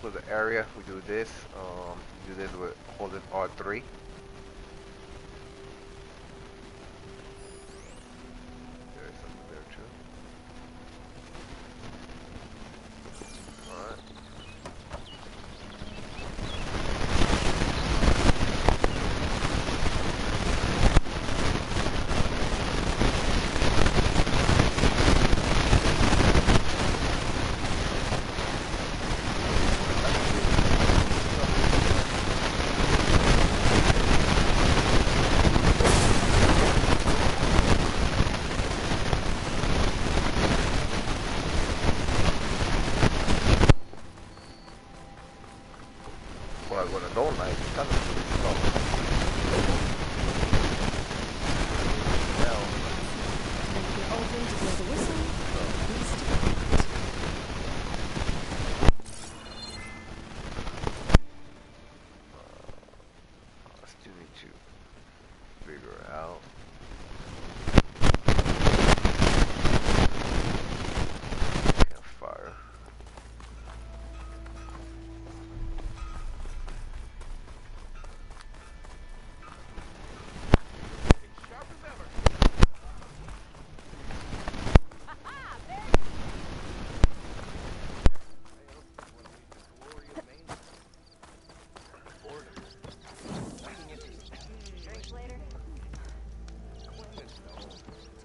explore the area. We do this. Do this with holding R3. There's something there too. Alright. Well, when I don't like it, kind of slow. Now, Open to blow the whistle. I still need to figure out. Campfire.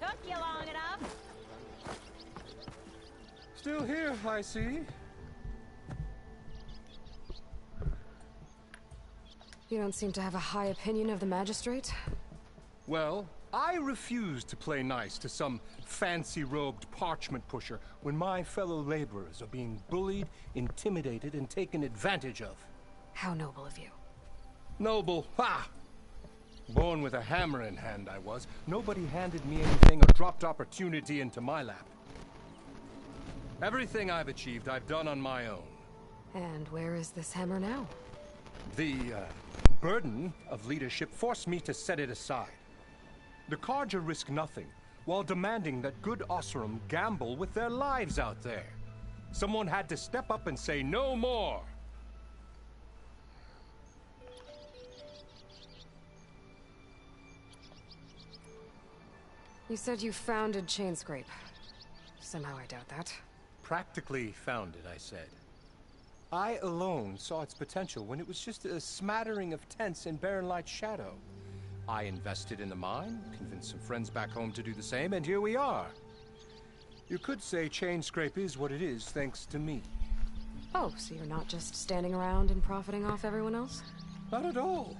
Took you long enough. Still here, I see. You don't seem to have a high opinion of the magistrate. Well, I refuse to play nice to some fancy-robed parchment pusher when my fellow laborers are being bullied, intimidated, and taken advantage of. How noble of you. Noble, ha! Born with a hammer in hand, I was. Nobody handed me anything or dropped opportunity into my lap. Everything I've achieved, I've done on my own. And where is this hammer now? The burden of leadership forced me to set it aside. The Carja risk nothing, while demanding that good Osram gamble with their lives out there. Someone had to step up and say no more. You said you founded Chainscrape. Somehow I doubt that. Practically founded, I said. I alone saw its potential when it was just a smattering of tents in Barren Light's shadow. I invested in the mine, convinced some friends back home to do the same, and here we are. You could say Chainscrape is what it is thanks to me. Oh, so you're not just standing around and profiting off everyone else? Not at all.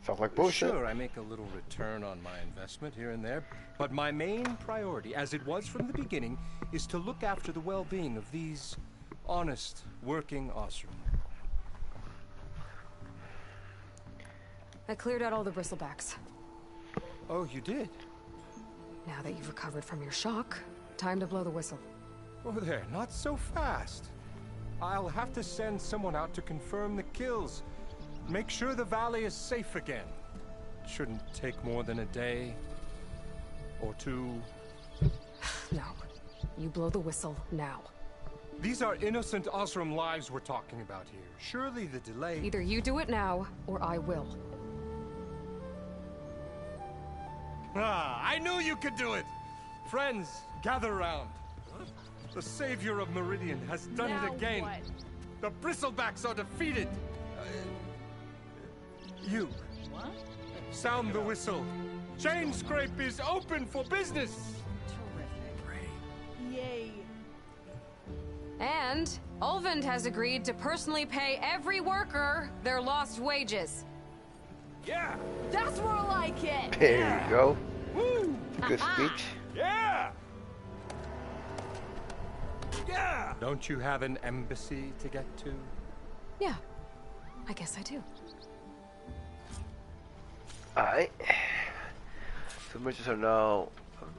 Sounds like bullshit. Sure, I make a little return on my investment here and there, but my main priority, as it was from the beginning, is to look after the well-being of these honest, working Osram. I cleared out all the bristlebacks. Oh, you did? Now that you've recovered from your shock, time to blow the whistle. Oh, there, not so fast. I'll have to send someone out to confirm the kills. Make sure the valley is safe again. Shouldn't take more than a day or two. No. You blow the whistle now. These are innocent Osram lives we're talking about here. Surely the delay... Either you do it now, or I will. Ah, I knew you could do it! Friends, gather around. The savior of Meridian has done Now it again. what? The bristlebacks are defeated. You, What? sound the whistle. Chainscrape is open for business. Terrific. Yay. And Ulvund has agreed to personally pay every worker their lost wages. Yeah! That's more like it. There you go. Woo! Good speech. Yeah! Yeah! Don't you have an embassy to get to? Yeah, I guess I do. Alright. So merchants are now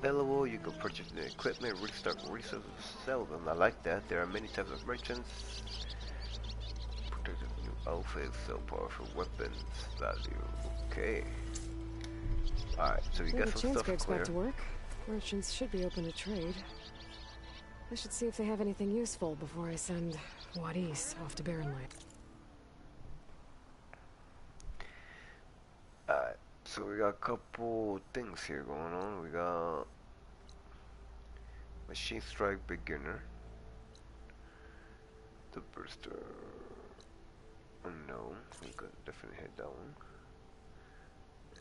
available. You can purchase new equipment, restart, resell, sell them. I like that. There are many types of merchants. Protective new outfits, sell powerful weapons, value. Okay. Alright, so we Well, got the some stuff Chainscrape's clear. back to work. Merchants should be open to trade. I should see if they have anything useful before I send Wadis off to Barren Light. So we got a couple things here going on. We got Machine Strike Beginner, the Burster Unknown. We could definitely hit that one.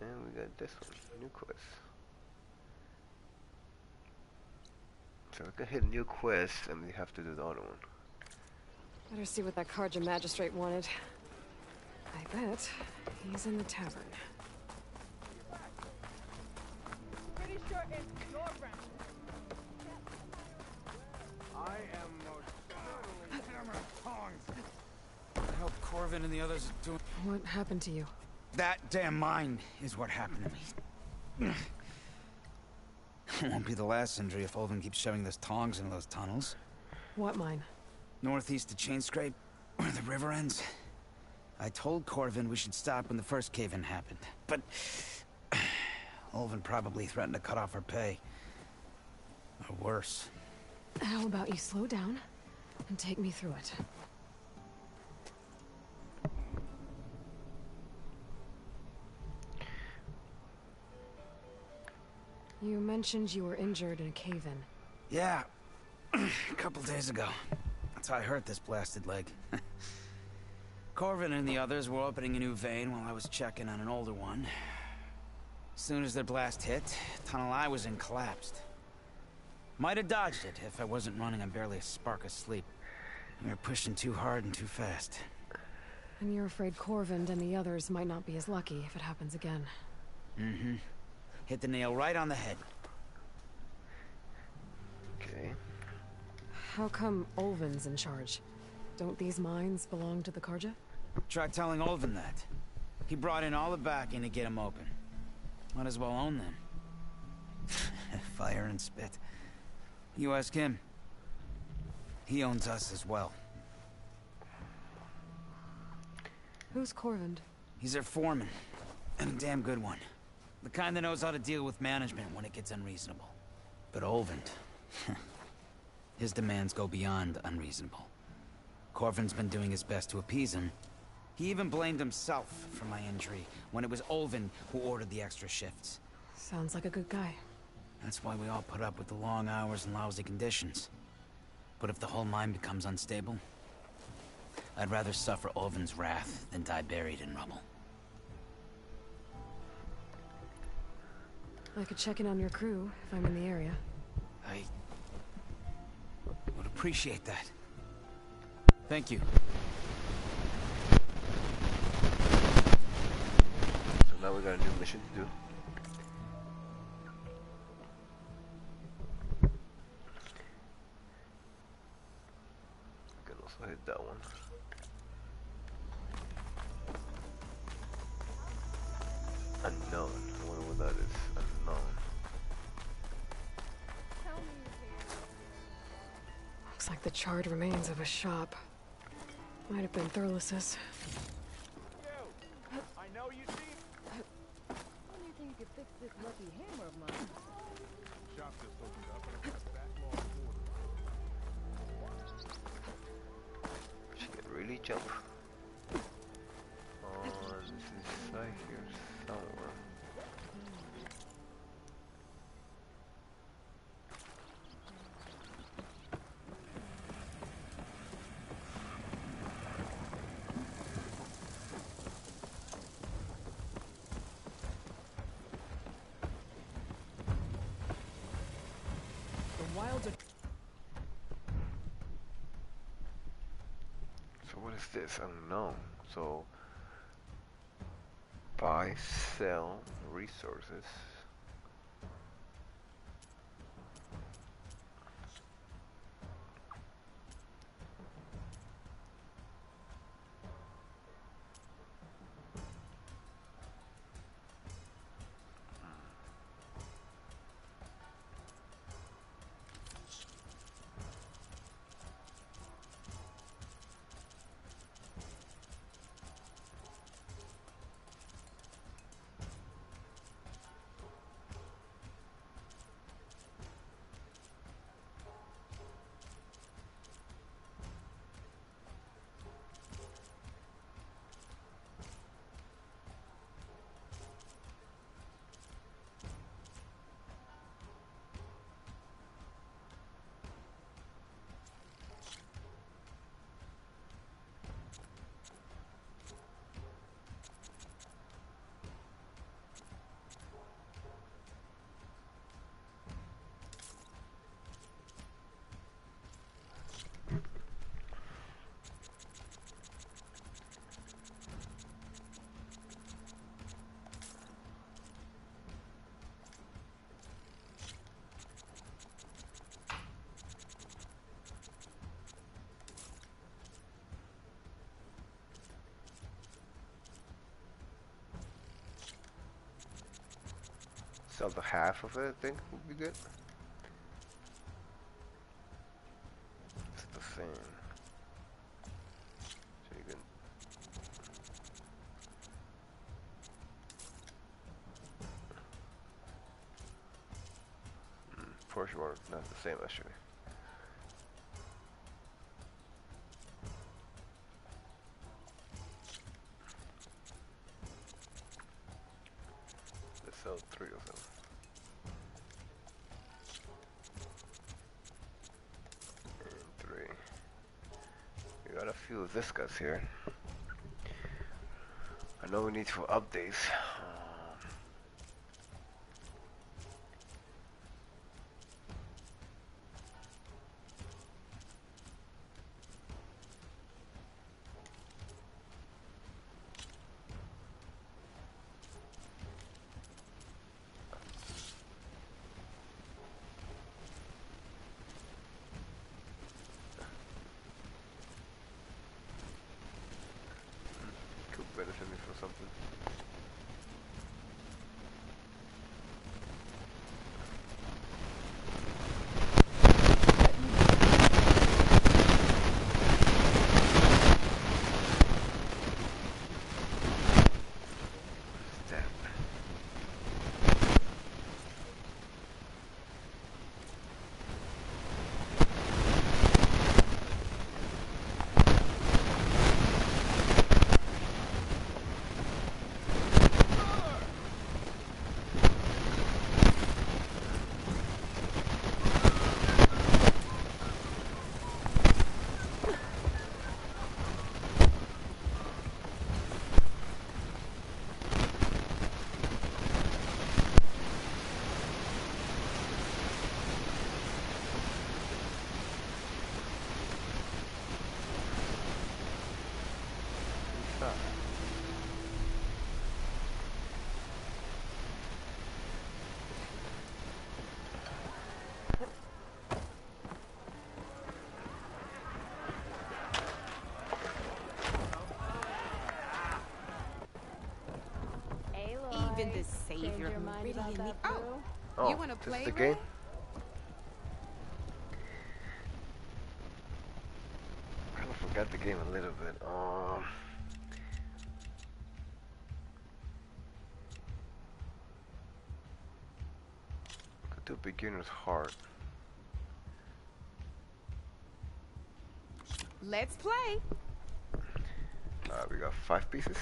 And we got this one, new quest. So we can hit new quest and we have to do the other one. Better see what that Carja magistrate wanted. I bet he's in the tavern. Pretty sure it's your branch. I am most totally hammer tongs. I hope Corvin and the others are doing. What happened to you? That damn mine is what happened to me. It won't be the last injury if Olvin keeps shoving those tongs into those tunnels. What mine? Northeast of Chain Scrape, where the river ends. I told Corvin we should stop when the first cave-in happened, but Olvin probably threatened to cut off our pay. Or worse. How about you slow down and take me through it? You mentioned you were injured in a cave-in. Yeah, a couple days ago. That's how I hurt this blasted leg. Corvin and the others were opening a new vein while I was checking on an older one. As soon as their blast hit, the tunnel I was in collapsed. Might have dodged it if I wasn't running on barely a spark of sleep. We were pushing too hard and too fast. And you're afraid Corvind and the others might not be as lucky if it happens again. Mm-hmm. Hit the nail right on the head. Okay. How come Olvin's in charge? Don't these mines belong to the Carja? Try telling Olvin that. He brought in all the backing to get them open. Might as well own them. Fire and spit. You ask him. He owns us as well. Who's Corvind? He's their foreman. And a damn good one. The kind that knows how to deal with management when it gets unreasonable. But Olvin, his demands go beyond unreasonable. Corvin's been doing his best to appease him. He even blamed himself for my injury when it was Olvin who ordered the extra shifts. Sounds like a good guy. That's why we all put up with the long hours and lousy conditions. But if the whole mine becomes unstable, I'd rather suffer Olvin's wrath than die buried in rubble. I could check in on your crew if I'm in the area. I would appreciate that. Thank you. So now we got a new mission to do. We can also hit that one. Unknown. I wonder what that is. Unknown. Looks like the charred remains of a shop. Might have been Thurles's. I know you see. How do you think you could fix this lucky hammer of mine? Shop just opened up and I got a backlog order. She can really jump. Oh, this is right here somewhere. The wilds are... So what is this? Unknown. So buy, sell resources. Sell the half of it, I think would be good. It's the same. So you can. Portion one, not the same actually. Let's sell 3 of them. And 3. We got a few of this guys here. I know we need for updates. Could benefit me for something. Even the savior who really need. Oh, You wanna this play, is the Ray? game? I kind of forgot the game a little bit. Could do beginner's heart. Let's play. We got 5 pieces.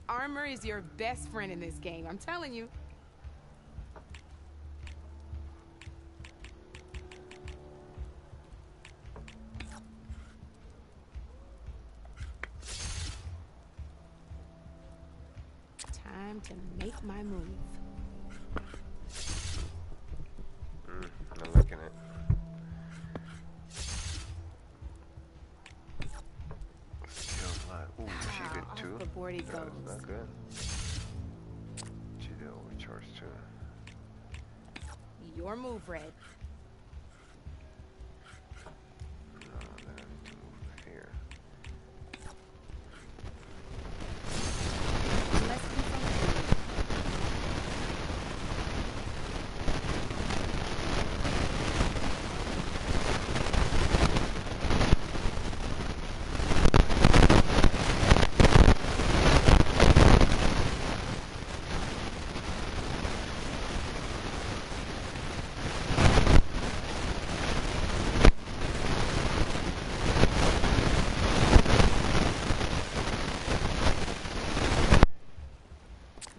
Armor is your best friend in this game, I'm telling you. Time to make my move. I'm liking it. Still alive. Ooh. before he That's goes. not good. Gee, they overcharged too. Your move, Red. No, then I need to move here. Less control.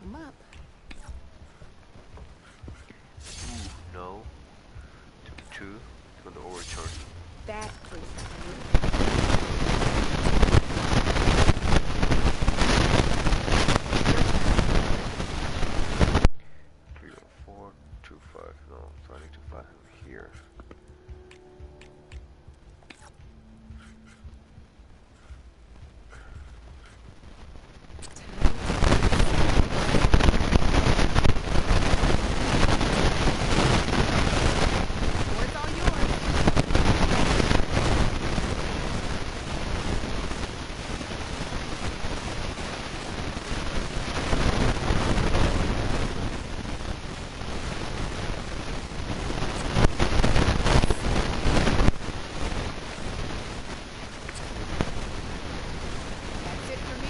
I'm up. Ooh, no. Took two. It's going to overcharge. That was Three, four, two, five. No, so I need to find him here. Board's all yours. That's it for me.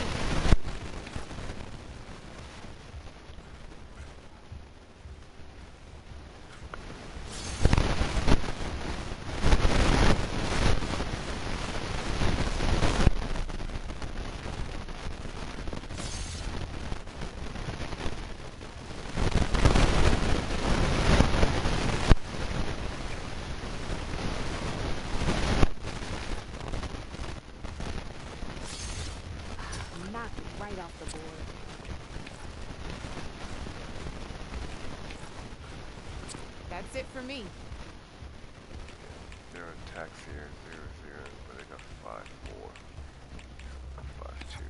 Knocked it right off the board. That's it for me. Their attacks here, 0, 0, but they got 5, 4. 5, 2.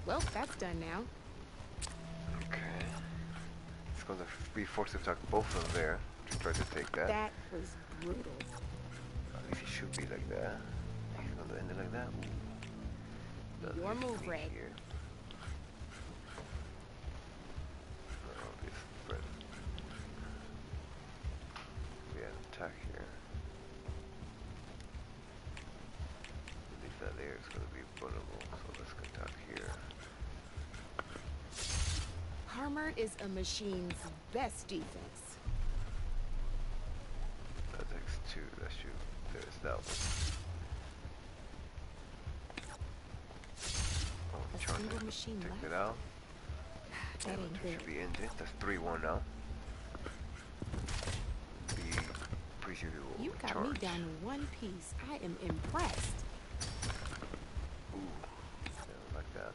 Well, that's done now. Okay. It's going to be forced to attack both of them there to try to take that. That was brutal. At least it should be like that. He's going to end it like that. Ooh. That Your leaves move, me Red. here. Oh, this Red. We have an attack here. At least that there is going to be vulnerable, so let's attack here. Armor is a machine's best defense. That takes 2, that should, there's that one. Oh, A charge single it. machine Take left? it out. That Yeah, ain't that good. should be ended. That's 3-1 now. Be appreciated. You got me down to one piece. I am impressed. Ooh, yeah, like that.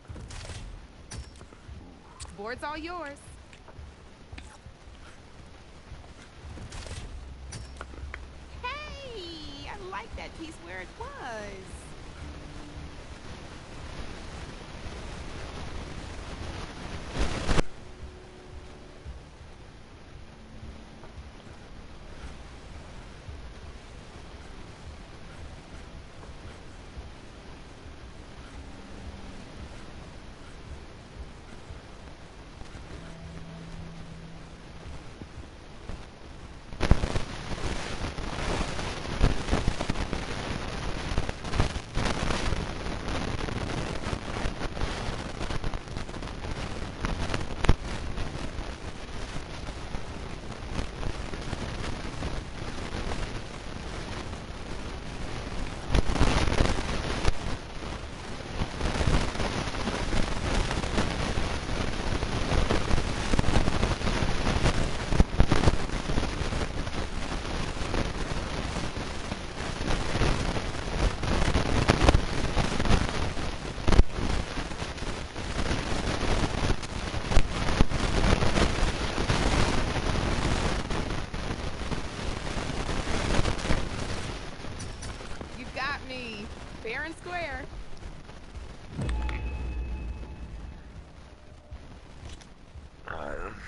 Board's all yours. Hey, I like that piece where it was.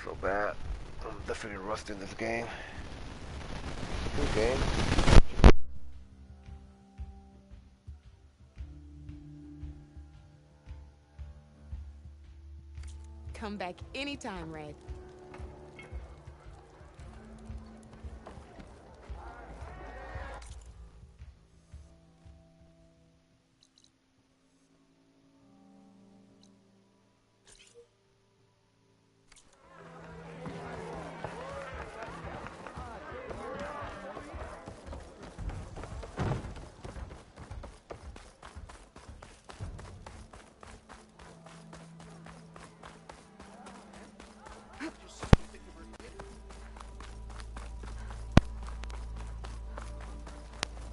So bad. I'm definitely rusty in this game. Good game. Come back anytime, Ray.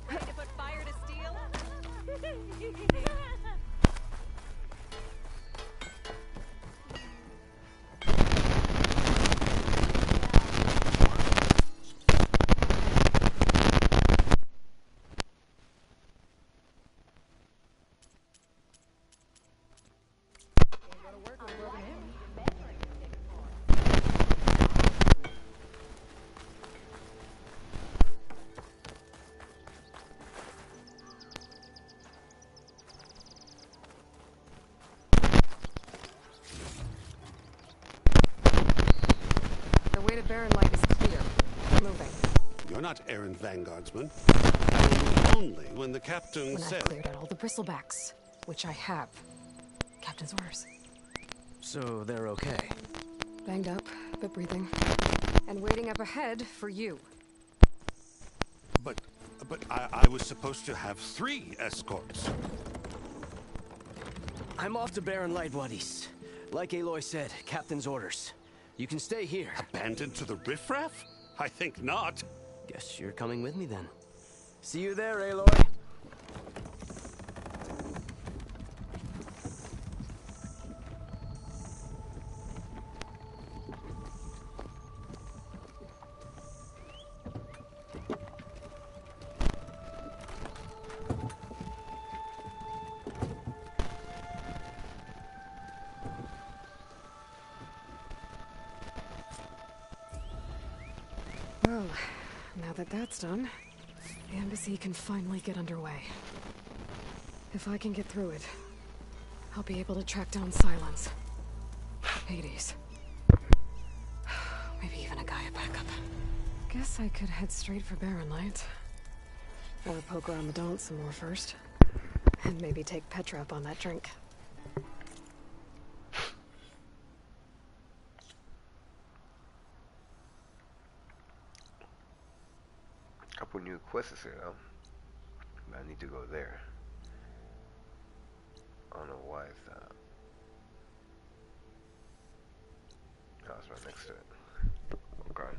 Ready to put fire to steel? The way to Barren Light is clear. Moving. You're not errand vanguardsman. Only when the captain When said... I've cleared out all the bristlebacks, which I have. Captain's orders. So they're okay. Banged up, but breathing. And waiting up ahead for you. But I was supposed to have 3 escorts. I'm off to Barren Light Wadis. Like Aloy said, captain's orders. You can stay here. Abandoned to the riffraff? I think not. Guess you're coming with me then. See you there, Aloy. Well, now that that's done, the embassy can finally get underway. If I can get through it, I'll be able to track down Silence. Hades. Maybe even a Gaia backup. Guess I could head straight for Barren Light. Or poke around the Daunt some more first. And maybe take Petra up on that drink. Couple new quests here though. But I need to go there. I don't know why it's that. Oh, it's right next to it. Okay.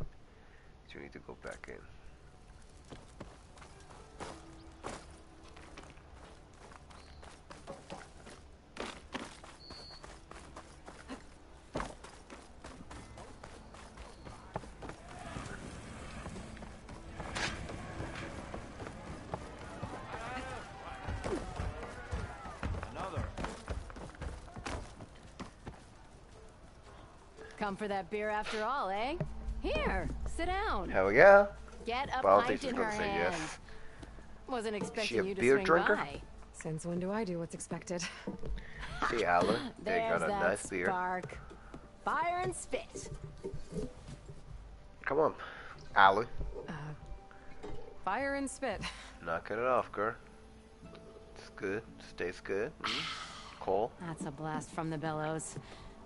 So you need to go back in. Come for that beer after all, eh? Here, sit down. Hell yeah. Get a Well, I don't pint think in she's her gonna say hand. yes. Wasn't She a expecting you to beer swing drinker? by. Since when do I do what's expected? See, Alan, they There's got a that nice beer. spark. Fire and spit. Come on, Alan. Fire and spit. Knocking it off, girl. It's good. Stays good. Cole. That's a blast from the bellows.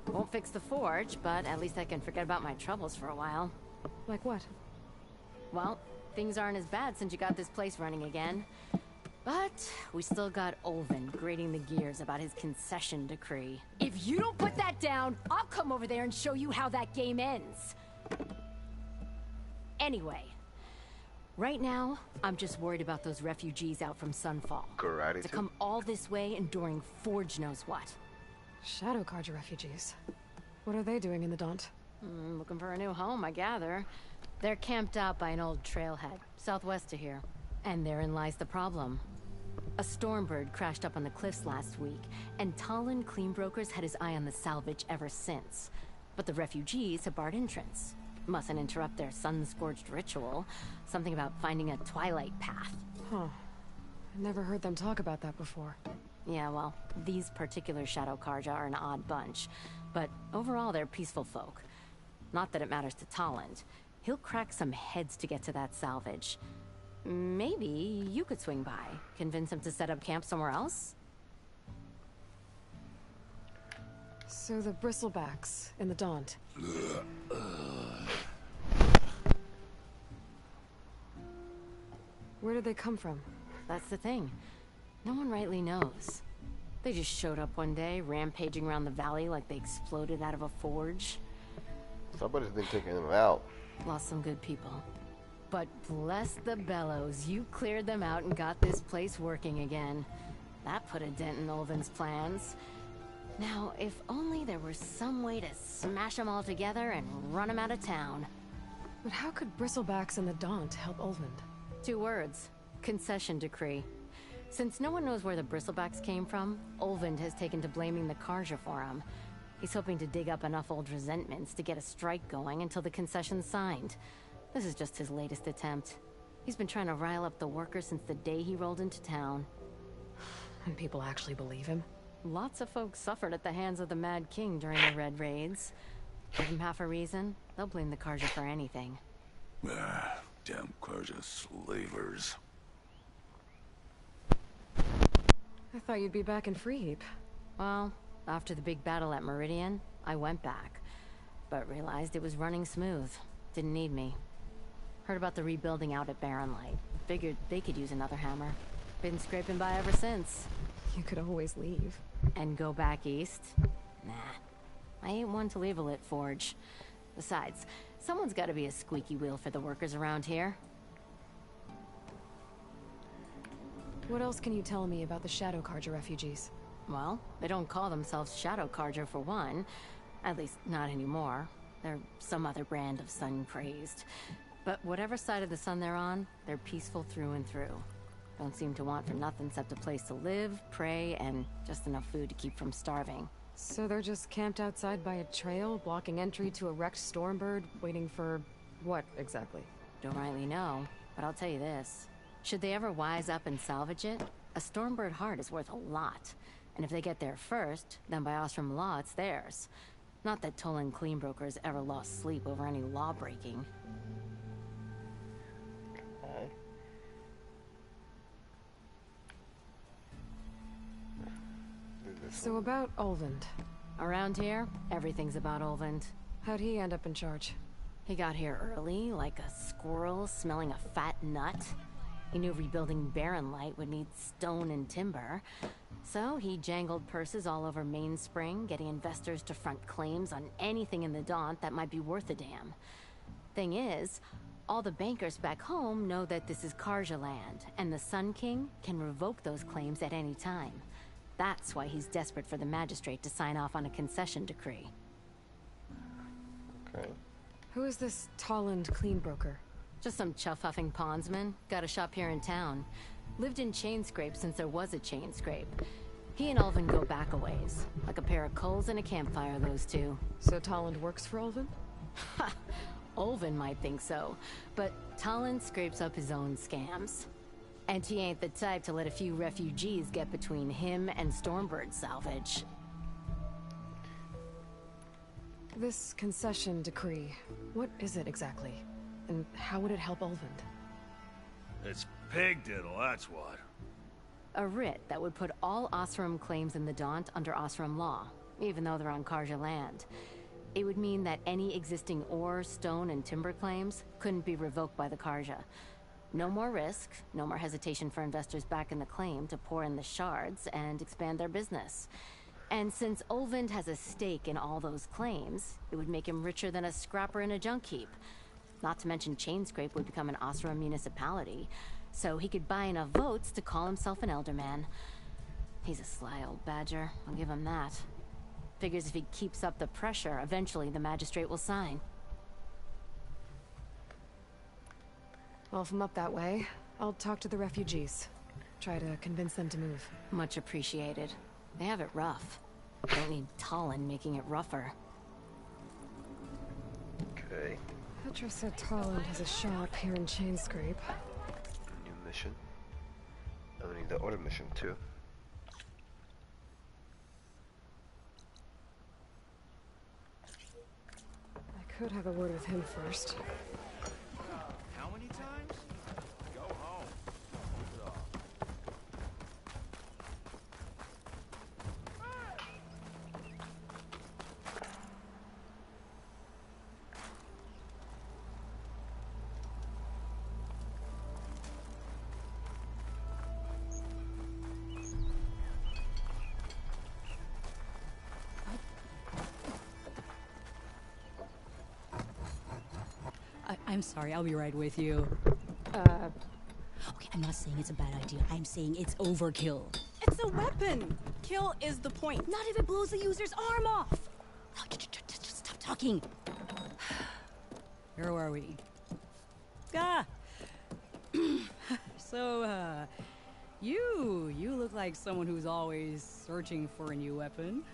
Won't fix the forge, but at least I can forget about my troubles for a while. Like what? Well, things aren't as bad since you got this place running again. But we still got Olvin grating the gears about his concession decree. If you don't put that down, I'll come over there and show you how that game ends. Anyway, right now, I'm just worried about those refugees out from Sunfall. Good To attitude. come all this way enduring Forge knows what. Shadow Carja refugees. What are they doing in the Daunt? Looking for a new home, I gather. They're camped out by an old trailhead, southwest of here. And therein lies the problem. A Stormbird crashed up on the cliffs last week, and Talon Cleanbrokers had his eye on the salvage ever since. but the refugees have barred entrance. Mustn't interrupt their sun-scorched ritual. Something about finding a twilight path. Huh. I never heard them talk about that before. Yeah, well, these particular Shadow Karja are an odd bunch, but overall they're peaceful folk. Not that it matters to Tolland. He'll crack some heads to get to that salvage. Maybe you could swing by, convince him to set up camp somewhere else? So the bristlebacks in the Daunt. Where did they come from? That's the thing. No one rightly knows. They just showed up one day, rampaging around the valley like they exploded out of a forge. Somebody's been taking them out. Lost some good people. But bless the bellows, you cleared them out and got this place working again. That put a dent in Ulvin's plans. Now, if only there was some way to smash them all together and run them out of town. But how could bristlebacks in the Daunt help Ulvund? 2 words. Concession decree. Since no one knows where the bristlebacks came from, Ulvund has taken to blaming the Karja for them. He's hoping to dig up enough old resentments to get a strike going until the concession's signed. This is just his latest attempt. He's been trying to rile up the workers since the day he rolled into town. And people actually believe him? Lots of folks suffered at the hands of the Mad King during the Red Raids. Give them half a reason, they'll blame the Karja for anything. Ah, damn Karja slavers. I thought you'd be back in Freeheap. Well, after the big battle at Meridian, I went back. But realized it was running smooth. Didn't need me. Heard about the rebuilding out at Barren Light. Figured they could use another hammer. Been scraping by ever since. You could always leave. And go back east? Nah. I ain't one to leave a lit forge. Besides, someone's gotta be a squeaky wheel for the workers around here. What else can you tell me about the Shadow Karja refugees? Well, they don't call themselves Shadow Karja for one. At least, not anymore. They're some other brand of sun-crazed. But whatever side of the sun they're on, they're peaceful through and through. Don't seem to want for nothing except a place to live, pray, and just enough food to keep from starving. So they're just camped outside by a trail, blocking entry to a wrecked Stormbird, waiting for... what, exactly? Don't rightly know, but I'll tell you this. Should they ever wise up and salvage it, a Stormbird heart is worth a lot. And if they get there first, then by Ostrom law, it's theirs. Not that Tolan Cleanbrokers ever lost sleep over any law-breaking. Okay. So about Ulvund. Around here, everything's about Ulvund. How'd he end up in charge? He got here early, like a squirrel smelling a fat nut. He knew rebuilding Barren Light would need stone and timber. So he jangled purses all over Mainspring, getting investors to front claims on anything in the Daunt that might be worth a damn. Thing is, all the bankers back home know that this is Karja land, and the Sun King can revoke those claims at any time. That's why he's desperate for the magistrate to sign off on a concession decree. Okay. Who is this Tolland Cleanbroker? Just some chuff-huffing pondsman. Got a shop here in town. Lived in Chainscrape since there was a Chainscrape. He and Ulvin go back a ways. Like a pair of coals and a campfire, those two. So Tolland works for Ulvin? Ha! Ulvin might think so, but Tolland scrapes up his own scams. And he ain't the type to let a few refugees get between him and Stormbird salvage. This concession decree, what is it exactly? And how would it help Ulvund? It's pig diddle, that's what. A writ that would put all Osram claims in the Daunt under Osram law, even though they're on Karja land. It would mean that any existing ore, stone, and timber claims couldn't be revoked by the Karja. No more risk, no more hesitation for investors back in the claim to pour in the shards and expand their business. And since Ulvund has a stake in all those claims, it would make him richer than a scrapper in a junk heap. Not to mention Chainscrape would become an Osram municipality, so he could buy enough votes to call himself an elderman. He's a sly old badger, I'll give him that. Figures if he keeps up the pressure, eventually the magistrate will sign. Well, if I'm up that way, I'll talk to the refugees. Try to convince them to move. Much appreciated. They have it rough. Don't need Tolland making it rougher. Okay. Petra said Tarland has a shop here in Chainscrape. New mission. I mean the other mission too. I could have a word with him first. How many times? Go home. Move it off. I'm sorry, I'll be right with you. Okay, I'm not saying it's a bad idea. I'm saying it's overkill. It's a weapon. Kill is the point. Not if it blows the user's arm off. No, just stop talking. Where are we? Ah! So, you look like someone who's always searching for a new weapon.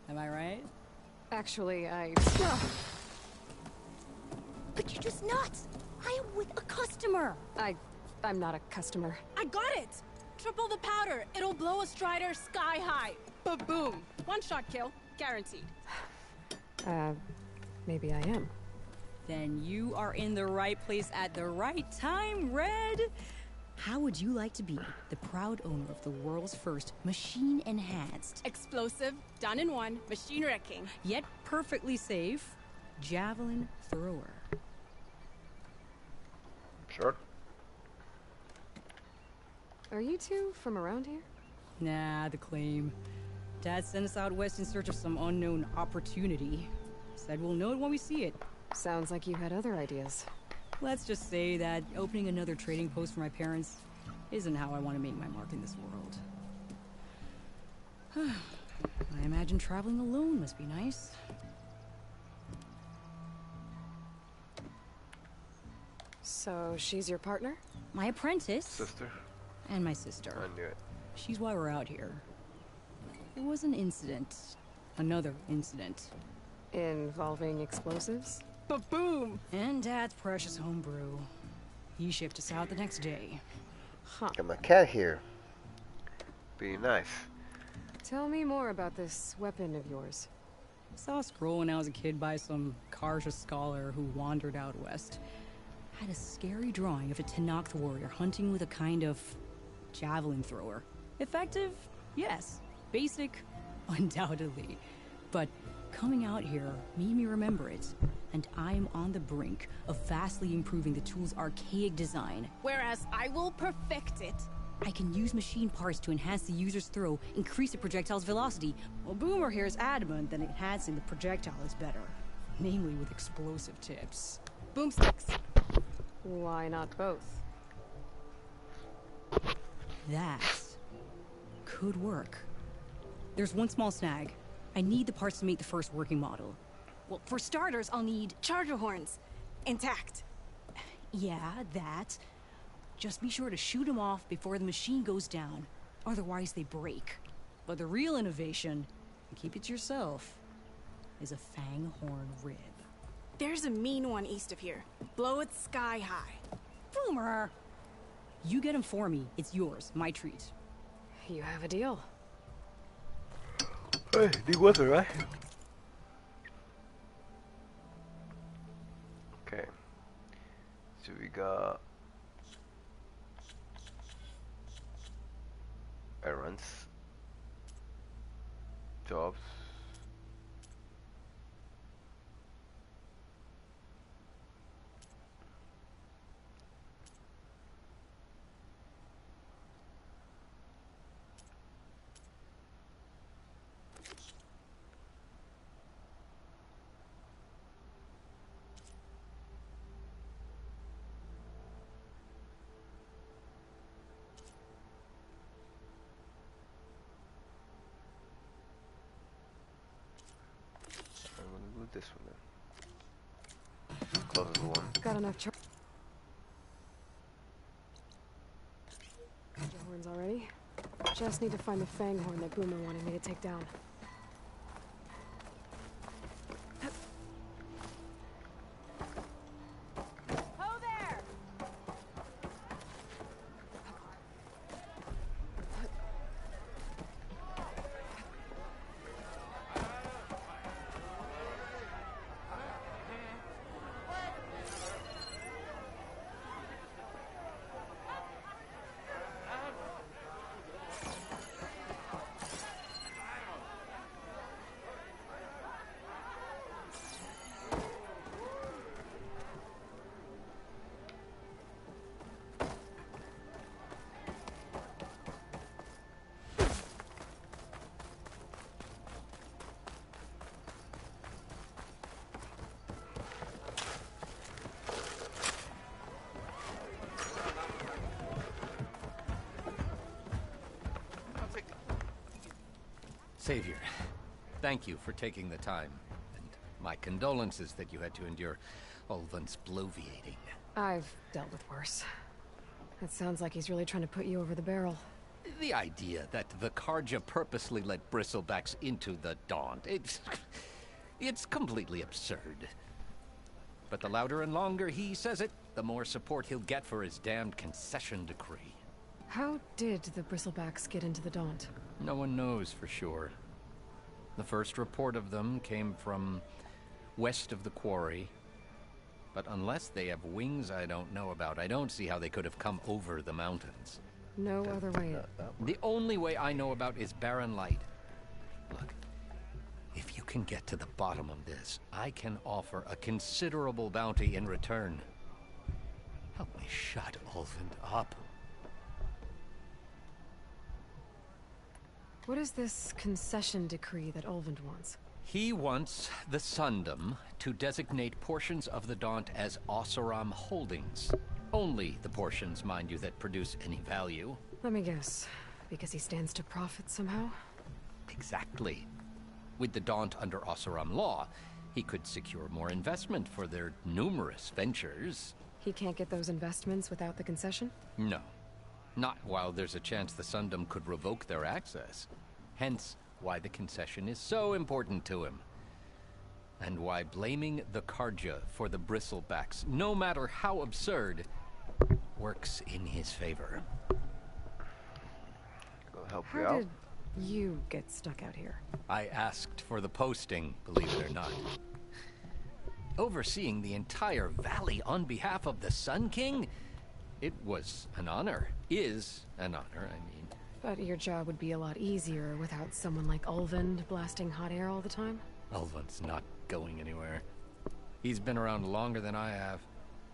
Am I right? Actually, But you're just nuts! I am with a customer! I'm not a customer. I got it. Triple the powder. It'll blow a Strider sky high. Ba-boom. One shot kill. Guaranteed. Maybe I am. Then you are in the right place at the right time, Red! How would you like to be the proud owner of the world's first machine-enhanced, Explosive. Done in one. Machine wrecking. yet perfectly safe, javelin thrower? Sure. Are you two from around here? Nah, the claim. Dad sent us out west in search of some unknown opportunity. Said we'll know it when we see it. Sounds like you had other ideas. Let's just say that opening another trading post for my parents isn't how I want to make my mark in this world. I imagine traveling alone must be nice. So, she's your partner? My apprentice Sister. and my sister. I knew it. She's why we're out here. There was an incident. Another incident. Involving explosives? Ba-boom. And Dad's precious homebrew. He shipped us out the next day. Huh. Got my cat here. Be nice. Tell me more about this weapon of yours. Saw a scroll when I was a kid by some Karja scholar who wandered out west. Had a scary drawing of a Tenakth warrior hunting with a kind of javelin thrower. Effective? Yes. Basic? Undoubtedly. But coming out here made me remember it, and I'm on the brink of vastly improving the tool's archaic design. Whereas I will perfect it. I can use machine parts to enhance the user's throw, increase the projectile's velocity. Well, Boomer here is adamant that enhancing the projectile is better. Namely with explosive tips. Boomsticks. Why not both? That could work. There's one small snag. I need the parts to make the first working model. Well, for starters, I'll need... Charger horns. Intact. Yeah, that. Just be sure to shoot them off before the machine goes down. Otherwise, they break. But the real innovation, and keep it to yourself, is a fang horn rib. There's a mean one east of here. Blow it sky high. Boomer! You get him for me. It's yours. My treat. You have a deal. Hey, the weather, right? Okay. So we got errands, jobs, I'm gonna do this one then. Closest one. Got enough charger horns already? Just need to find the fang horn that Boomer wanted me to take down. Savior, thank you for taking the time. And my condolences that you had to endure Ulvan's bloviating. I've dealt with worse. It sounds like he's really trying to put you over the barrel. The idea that the Karja purposely let bristlebacks into the Daunt, it's completely absurd. But the louder and longer he says it, the more support he'll get for his damned concession decree. How did the Bristlebacks get into the Daunt? No one knows for sure. The first report of them came from west of the quarry. But unless they have wings I don't know about, I don't see how they could have come over the mountains. No other way. The only way I know about is Barren Light. Look, if you can get to the bottom of this, I can offer a considerable bounty in return. Help me shut Ulvund up. What is this concession decree that Ulvund wants? He wants the Sundom to designate portions of the Daunt as Oseram holdings. Only the portions, mind you, that produce any value. Let me guess. Because he stands to profit somehow? Exactly. With the Daunt under Oseram law, he could secure more investment for their numerous ventures. He can't get those investments without the concession? No. Not while there's a chance the Sundom could revoke their access. Hence, why the concession is so important to him. And why blaming the Karja for the bristlebacks, no matter how absurd, works in his favor. Gonna help you How out. did you get stuck out here? I asked for the posting, believe it or not. Overseeing the entire valley on behalf of the Sun King? It was an honor. Is an honor, I mean. But your job would be a lot easier without someone like Ulvund blasting hot air all the time? Ulvund's not going anywhere. He's been around longer than I have.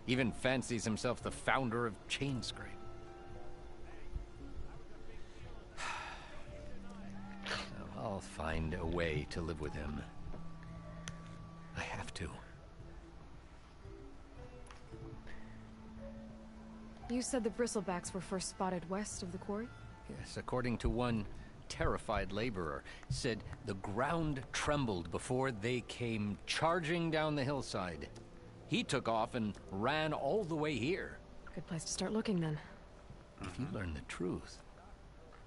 Even fancies himself the founder of Chainscrape. So I'll find a way to live with him. I have to. You said the Bristlebacks were first spotted west of the quarry? Yes, according to one terrified laborer, said the ground trembled before they came charging down the hillside. He took off and ran all the way here. Good place to start looking, then. If you learn the truth,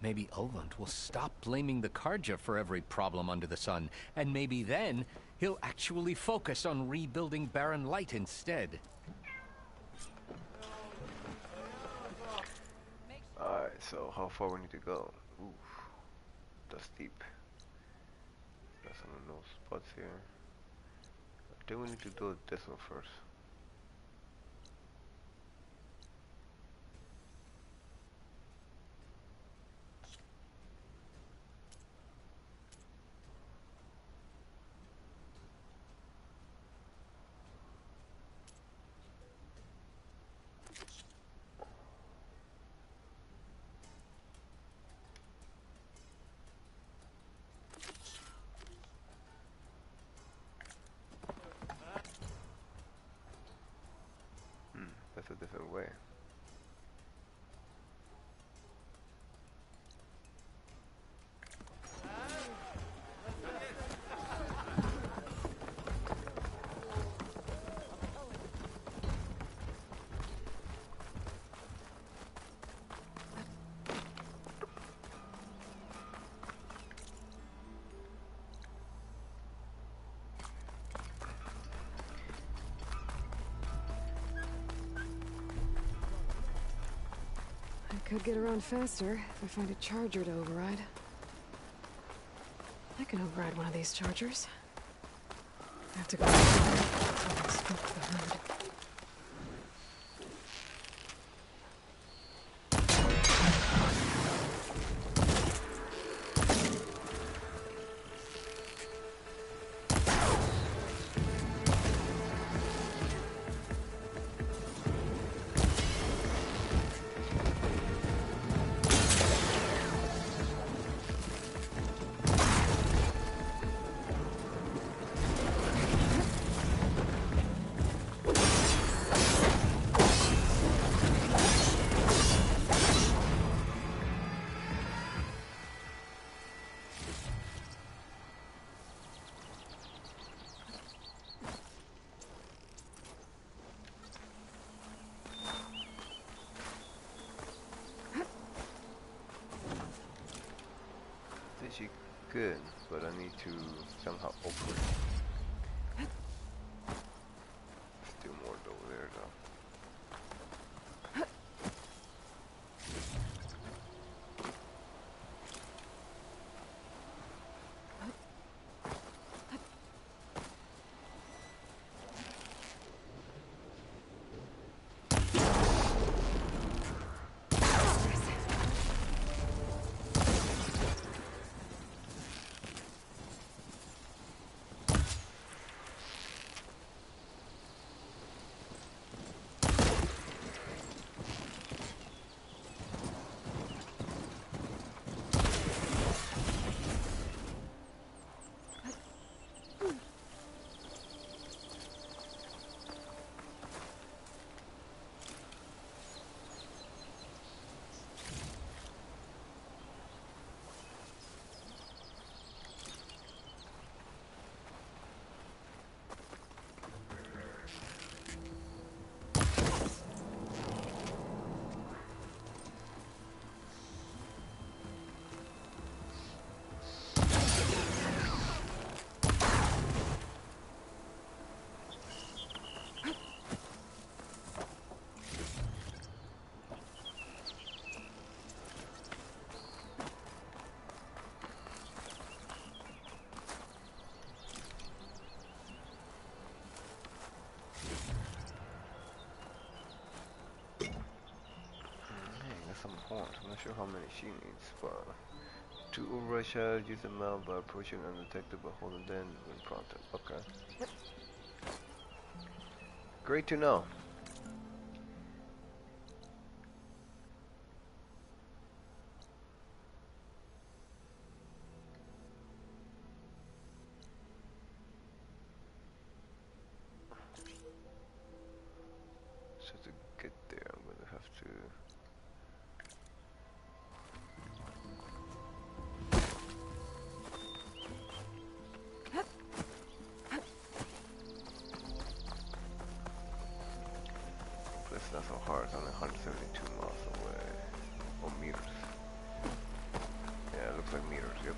maybe Ulvund will stop blaming the Karja for every problem under the sun, and maybe then he'll actually focus on rebuilding Barren Light instead. Alright, so how far we need to go? Oof, that's steep. Got some of those spots here. I think we need to do this one first. That's a different way. I could get around faster if I find a charger to override. I can override one of these chargers. I have to go back to smoke the herd. good, but I need to somehow open it. Still more over there though. Some horns. I'm not sure how many she needs, but to override shadows, use the mount by approaching undetected but holding then when prompted. Okay. Great to know. So to get there, I'm gonna have to. It's not so hard, it's only 172 miles away. Oh, meters. Yeah, it looks like meters, yep.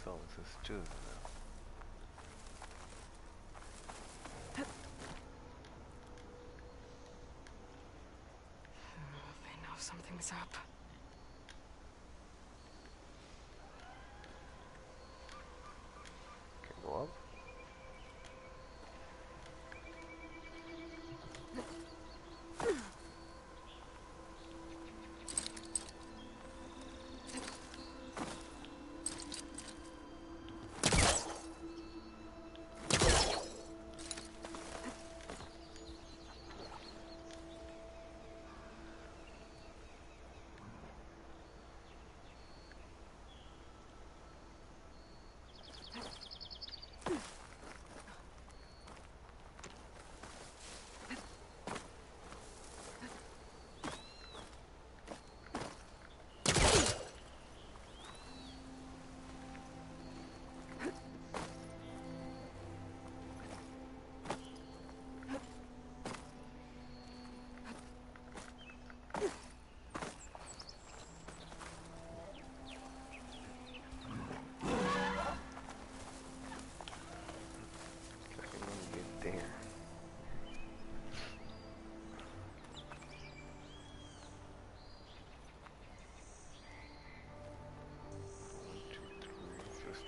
So this is two now. They know something's up. Can go up.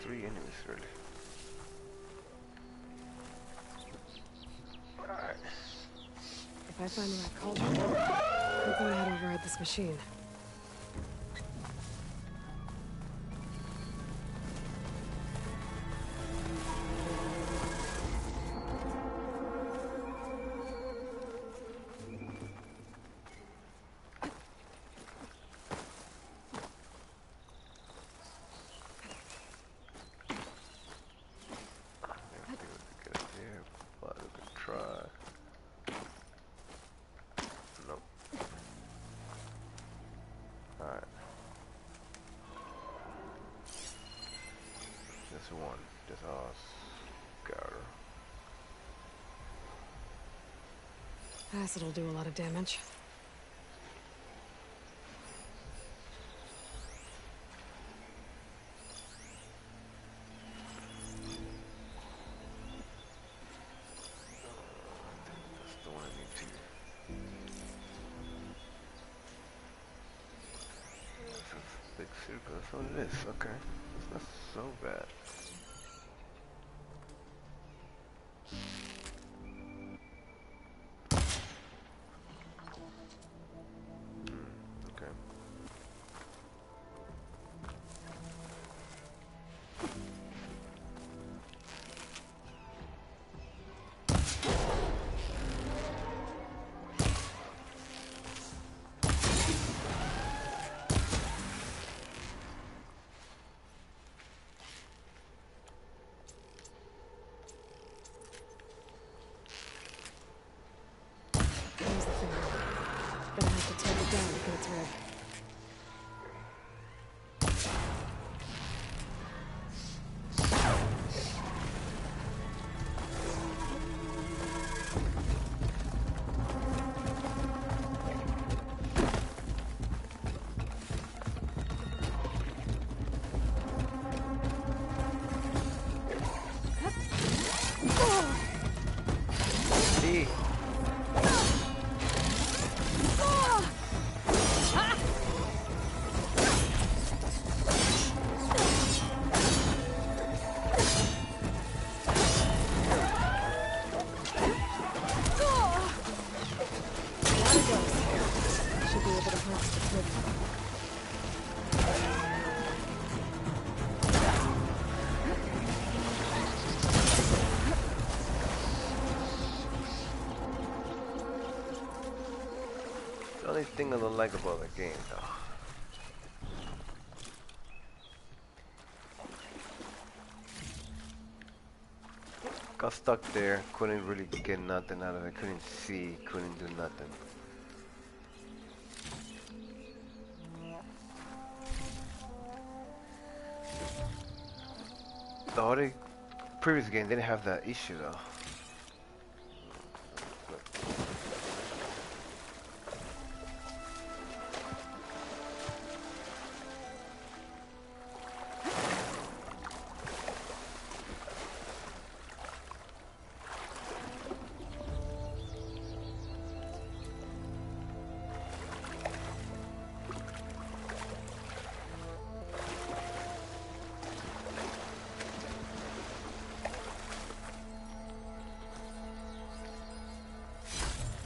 3 enemies really. Alright. If I find the right cauldron, hopefully I'd override this machine. One, just scar. Acid'll do a lot of damage. That's the one I need to. This is a big circle. That's what it is. Okay, it's not so bad. There's the thing. Gonna have to take it down to get its rig. See? Should be able to harvest the rig. The only thing I don't like about the game, though. Got stuck there, couldn't really get nothing out of it, couldn't see, couldn't do nothing. The other previous game didn't have that issue though.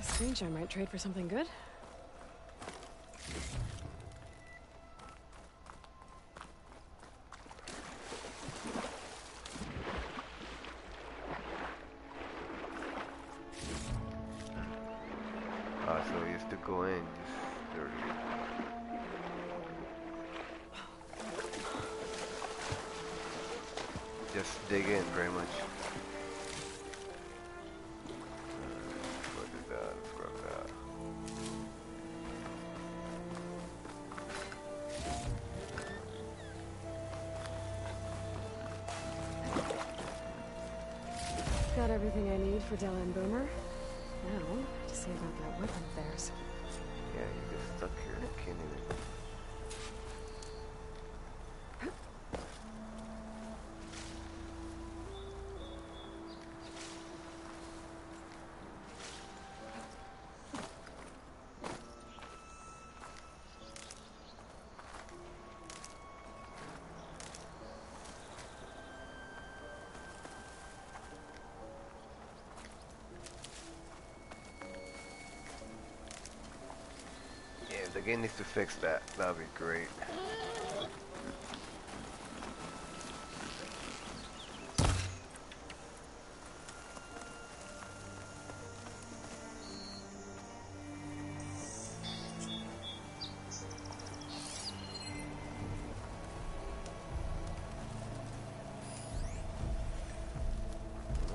Strange, I might trade for something good. So you used to go in, just dig in, pretty much. Let's do that. Let's grab that. Got everything I need for Della and Boomer. Now, to see about that weapon of theirs. Yeah, you get stuck here. I can't even. game needs to fix that. That would be great.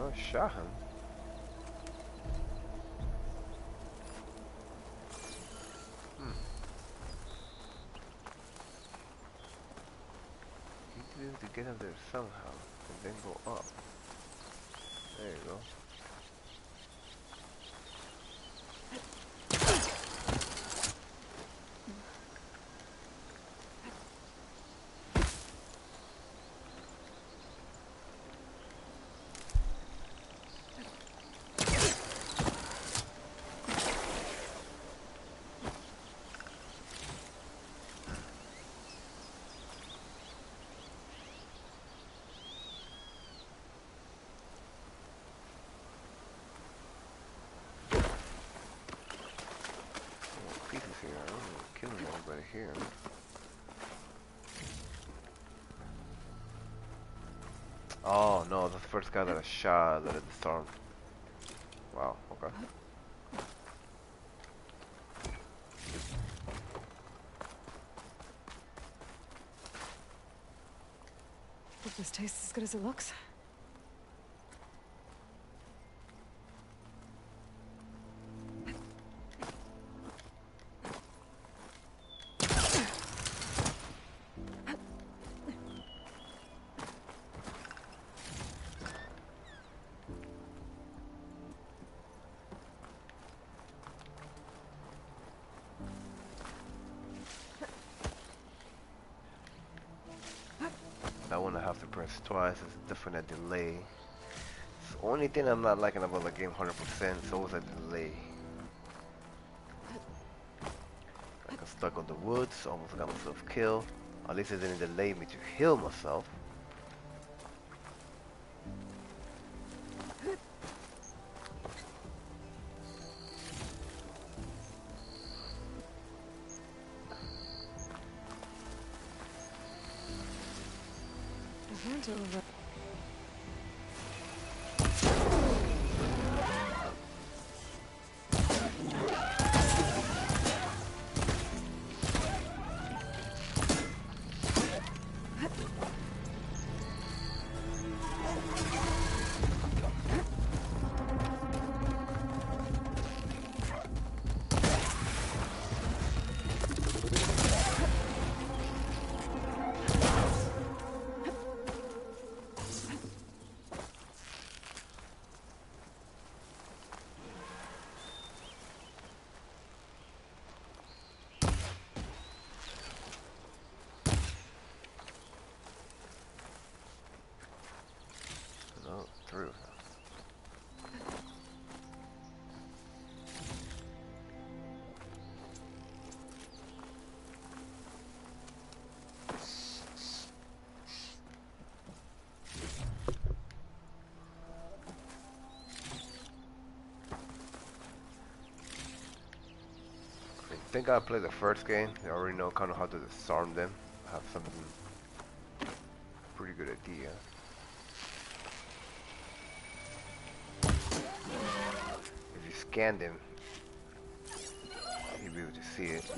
Oh, shot him. He needs to get up there somehow and then go up. There you go. Pieces here. I don't know, killing anybody here. Oh no, the first guy that I shot at the storm. Wow, okay. Hope this tastes as good as it looks. That one I have to press twice. It's definitely a delay. It's the only thing I'm not liking about the game 100%. It's always a delay. I got stuck on the woods. Almost got myself killed. At least it didn't delay me to heal myself. No, through. I think I played the first game. I already know kind of how to disarm them. I have some pretty good idea. If you scan them, you'll be able to see it.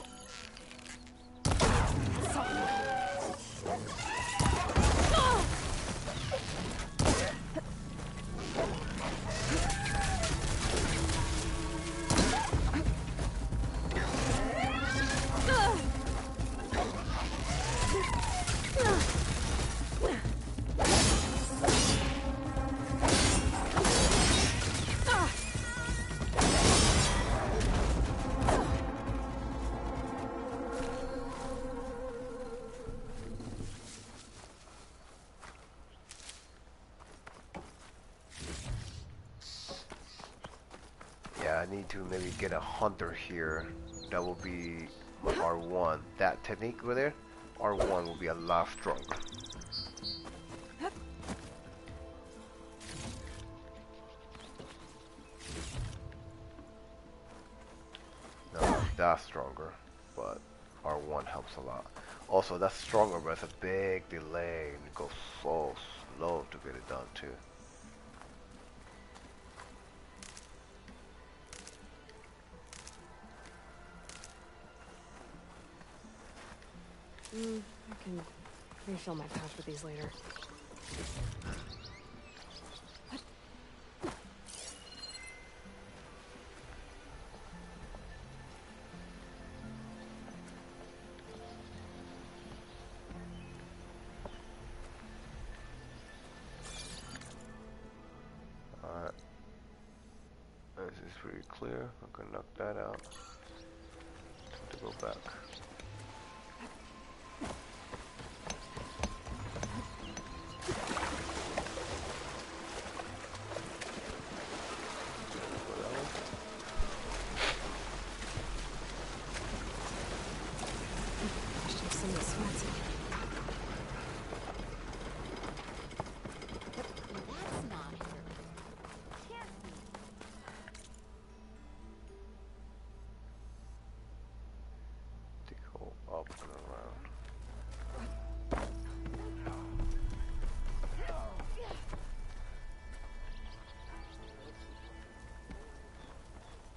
I need to maybe get a hunter here. That will be my R1. That technique over there, R1 will be a lot stronger. No, that's stronger. but R1 helps a lot. Also, that's stronger, but it's a big delay, and it goes so slow to get it done too. I can refill my pouch with these later. Alright. This is pretty clear. I'm gonna knock that out. Time to go back. Up and around.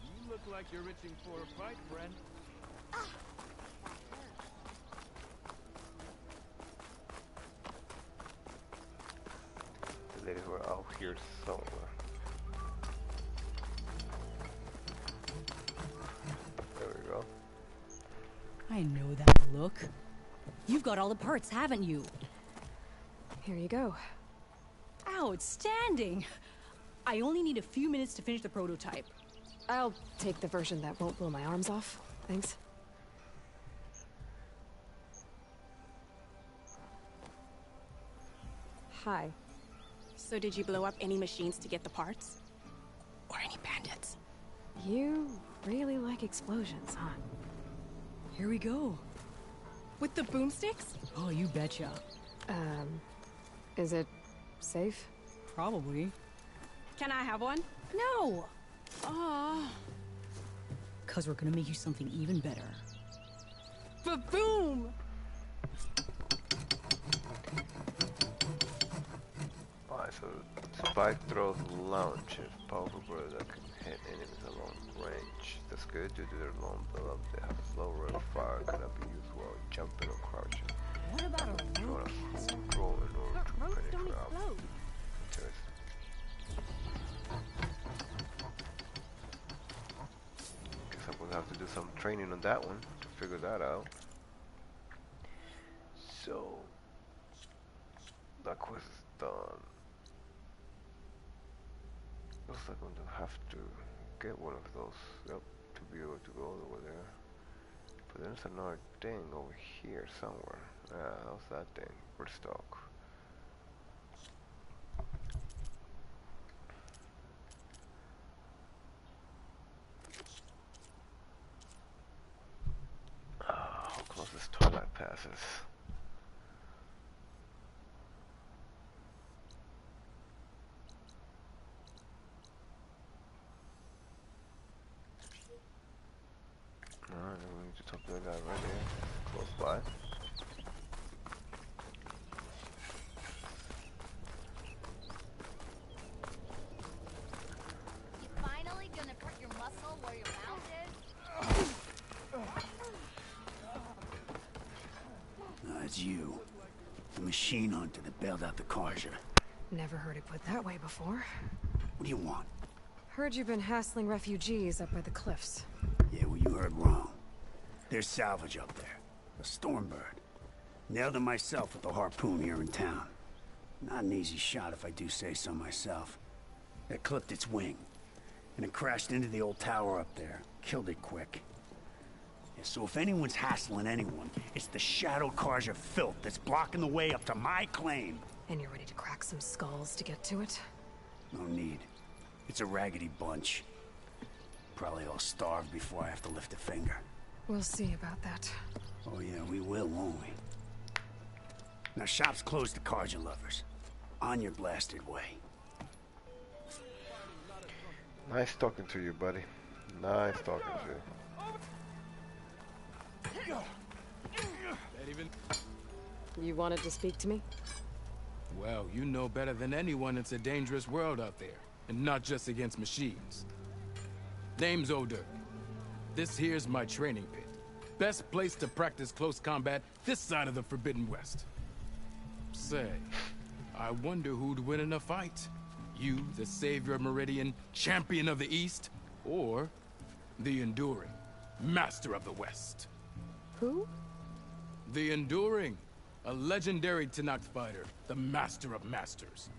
You look like you're itching for a fight, friend. The ladies were out here somewhere. There we go. I know that look. You've got all the parts, haven't you? Here you go. Outstanding! I only need a few minutes to finish the prototype. I'll take the version that won't blow my arms off. Thanks. Hi. So did you blow up any machines to get the parts? Or any bandits? You really like explosions, huh? Here we go. With the boomsticks? Oh, you betcha. Is it safe? Probably. Can I have one? No! Aw. Cause we're gonna make you something even better. Ba-boom! Alright, so spike throws launches, powerful bursts that can hit enemies at long range. That's good due to their long build-up. They have a slow rate of fire, cannot be used while jumping or crouching. What about a Trying rope? to roll in order to Ropes don't penetrate out. explode. Guess I'm gonna have to do some training on that one to figure that out. So that quest is done. Looks like I'm gonna have to get one of those, yep, to be able to go over there. But there's another thing over here somewhere. How's that thing? Woodstock. How close this twilight passes. Alright, we need to talk to that guy right here, close by. You finally gonna put your muscle where your mouth is? It's you. The machine hunter that bailed out the Carja. Never heard it put that way before. What do you want? Heard you've been hassling refugees up by the cliffs. Yeah, well, you heard wrong. There's salvage up there. A Stormbird. Nailed it myself with the harpoon here in town. Not an easy shot if I do say so myself. It clipped its wing. And it crashed into the old tower up there. Killed it quick. Yeah, so if anyone's hassling anyone, it's the Shadow Carja filth that's blocking the way up to my claim. And you're ready to crack some skulls to get to it? No need. It's a raggedy bunch. Probably all starved before I have to lift a finger. We'll see about that. Oh yeah, we will, won't we? Now shop's closed to Carja lovers. On your blasted way. Nice talking to you, buddy. Nice talking to you. That even... You wanted to speak to me? Well, you know better than anyone it's a dangerous world out there. And not just against machines. Name's O'Dirk. This here's my training pit. Best place to practice close combat this side of the Forbidden West. Say, I wonder who'd win in a fight. You, the savior of Meridian, champion of the East, or the Enduring, master of the West. Who? The Enduring, a legendary Tenakth fighter, the master of masters.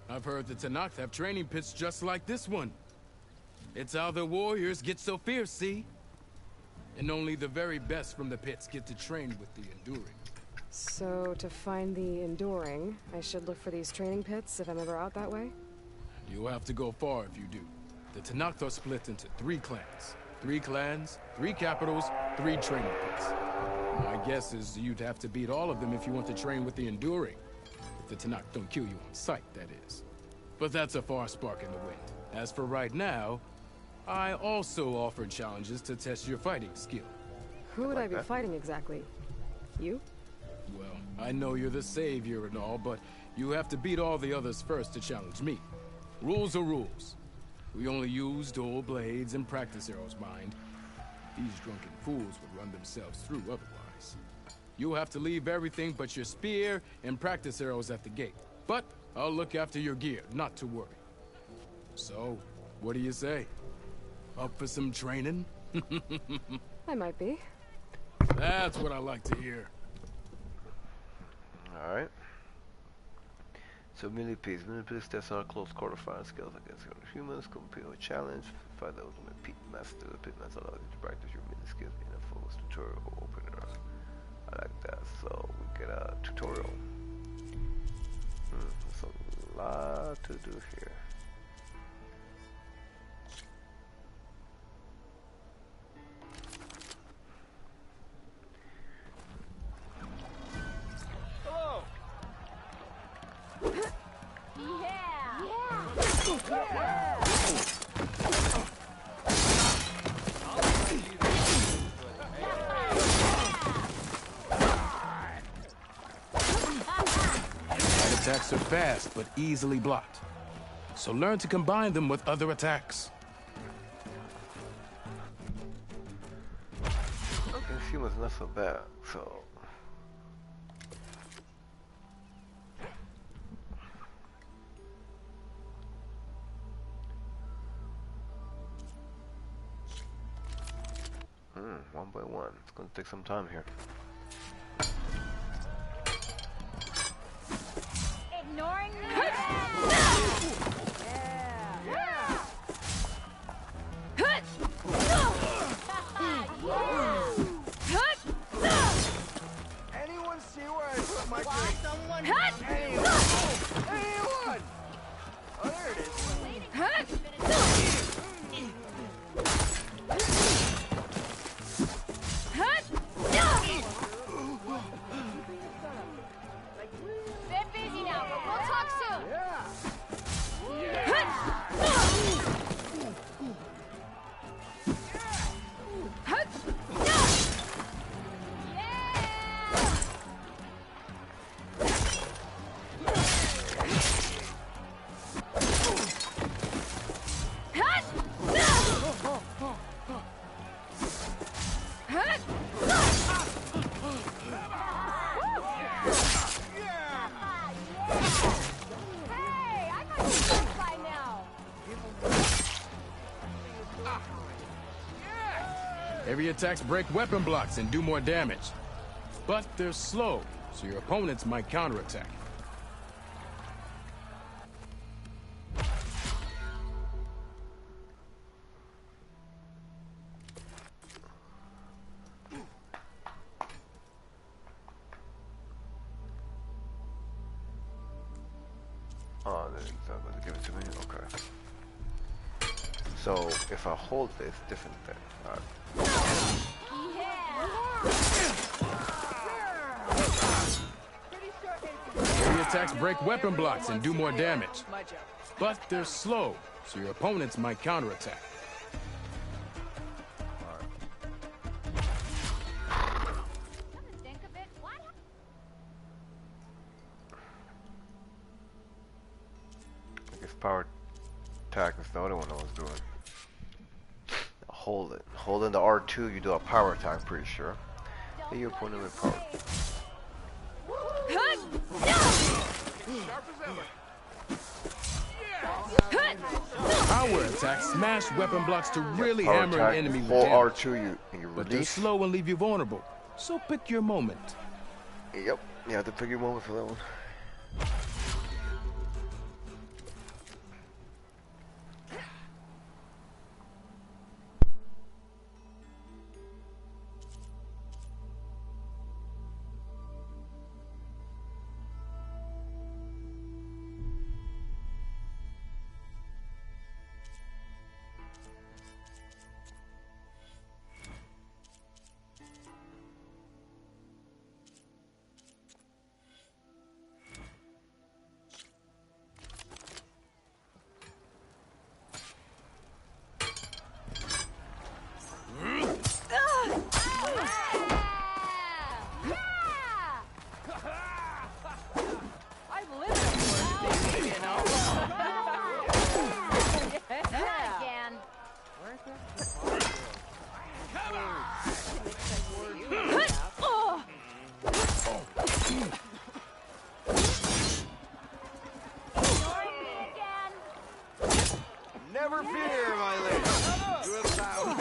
I've heard the Tenakth have training pits just like this one. It's how the warriors get so fierce, see? And only the very best from the pits get to train with the Enduring. So, to find the Enduring, I should look for these training pits if I'm ever out that way? You'll have to go far if you do. The Tenakth are split into 3 clans. 3 clans, 3 capitals, 3 training pits. My guess is you'd have to beat all of them if you want to train with the Enduring. If the Tenakth don't kill you on sight, that is. But that's a far spark in the wind. As for right now, I also offer challenges to test your fighting skill. Who would I be fighting exactly? You? Well, I know you're the savior and all, but you have to beat all the others first to challenge me. Rules are rules. We only use dual blades and practice arrows, mind. These drunken fools would run themselves through otherwise. You'll have to leave everything but your spear and practice arrows at the gate. But I'll look after your gear, not to worry. So, what do you say? Up for some training? I might be. That's what I like to hear. Alright. So millipedes. Millipedes test our close quarter fighting skills against other humans. Compete with challenge. Fight the ultimate pit master. The pit master allows you to practice your mini skills in a full tutorial opener. I like that. So we get a tutorial. There's a lot to do here. Attacks are fast, but easily blocked. So learn to combine them with other attacks. Okay, this human's not so bad, so... one by one. It's gonna take some time here. Ignoring me? Anyone see where I put my drink? Someone? Anyone? Oh, there it is. Bit busy now, but we'll talk soon. Heavy attacks break weapon blocks and do more damage. But they're slow, so your opponents might counterattack. Oh, they're going to give it to me? Okay. So, if I hold this, different thing. Alright. Heavy attacks break weapon blocks and do more damage. But they're slow, so your opponents might counterattack. power attack is the other one I was doing. Hold it. Holding the R2, you do a power attack, I'm pretty sure. Hit your opponent with power. Power attacks smash weapon blocks to really Power hammer attack, an enemy with full damage. R2, you But they're release. slow and leave you vulnerable. So pick your moment. Yep, you have to pick your moment for that one. Never fear, my lady. You have found.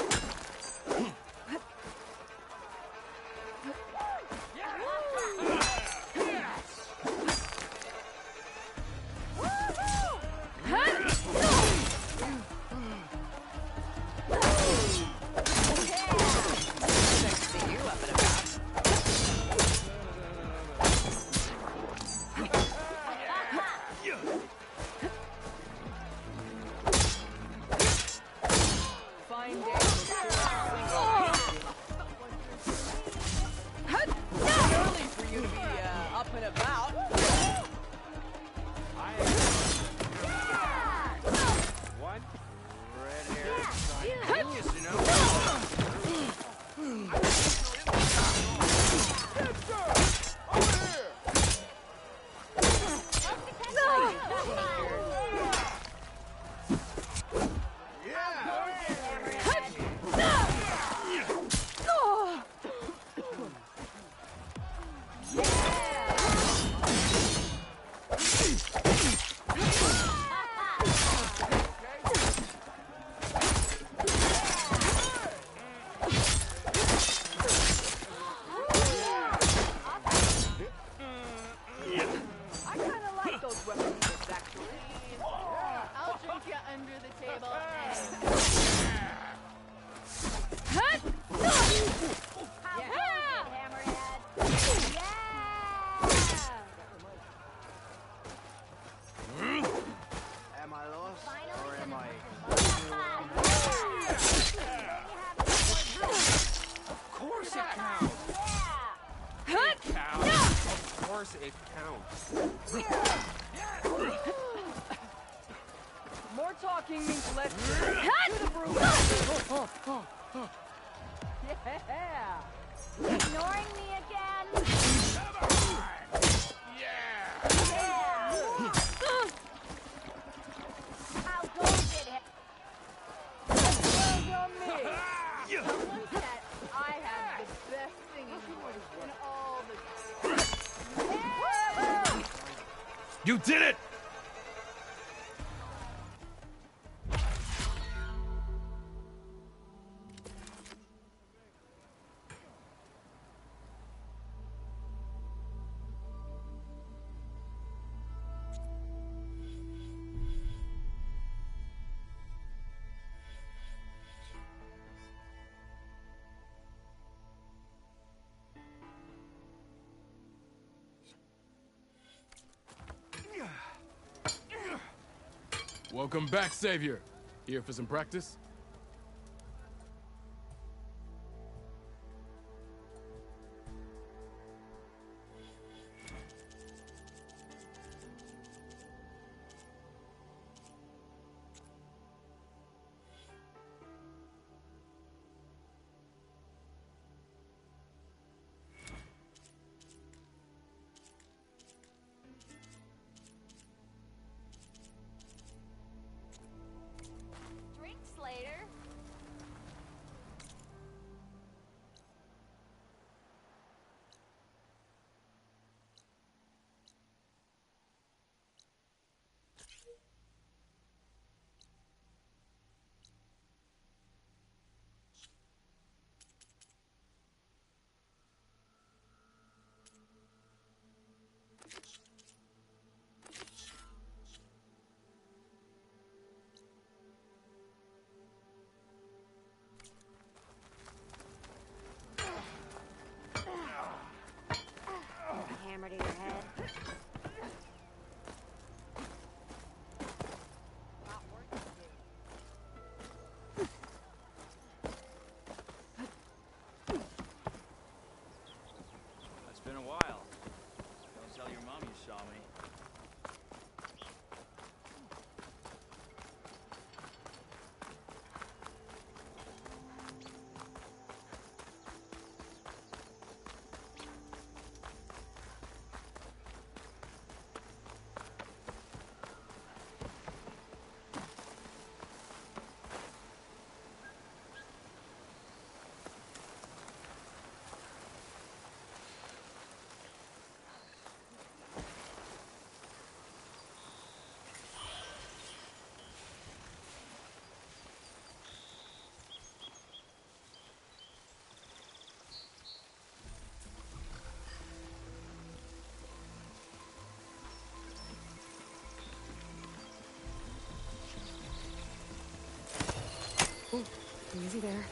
It counts. More talking means less. To the broom. Yeah. Ignoring me again? I'll go get it. Well done me. Someone said I had the best singing voice in all the... You did it! Welcome back, Savior. Here for some practice? been a while. Don't tell your mom you saw me. Ooh, easy there.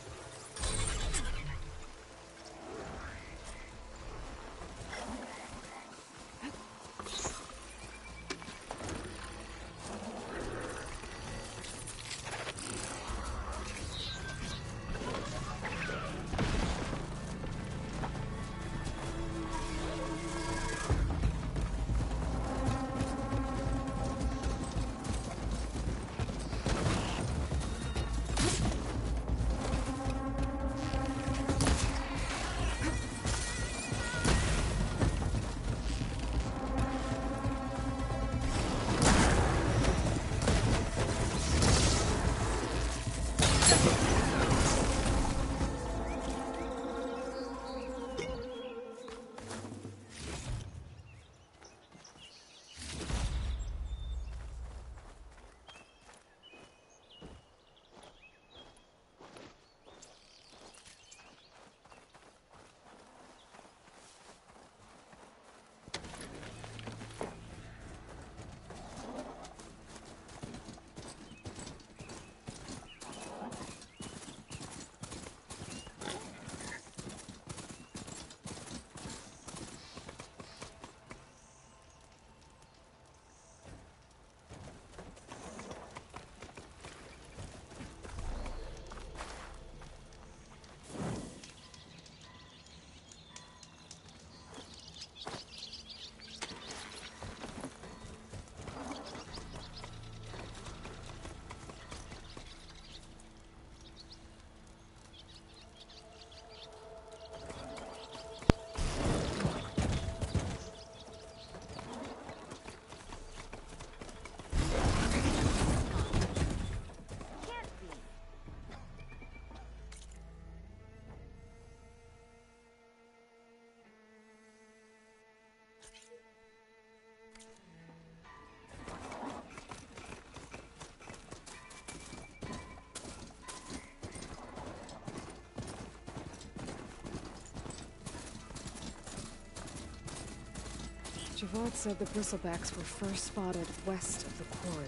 Javad said the bristlebacks were first spotted west of the quarry.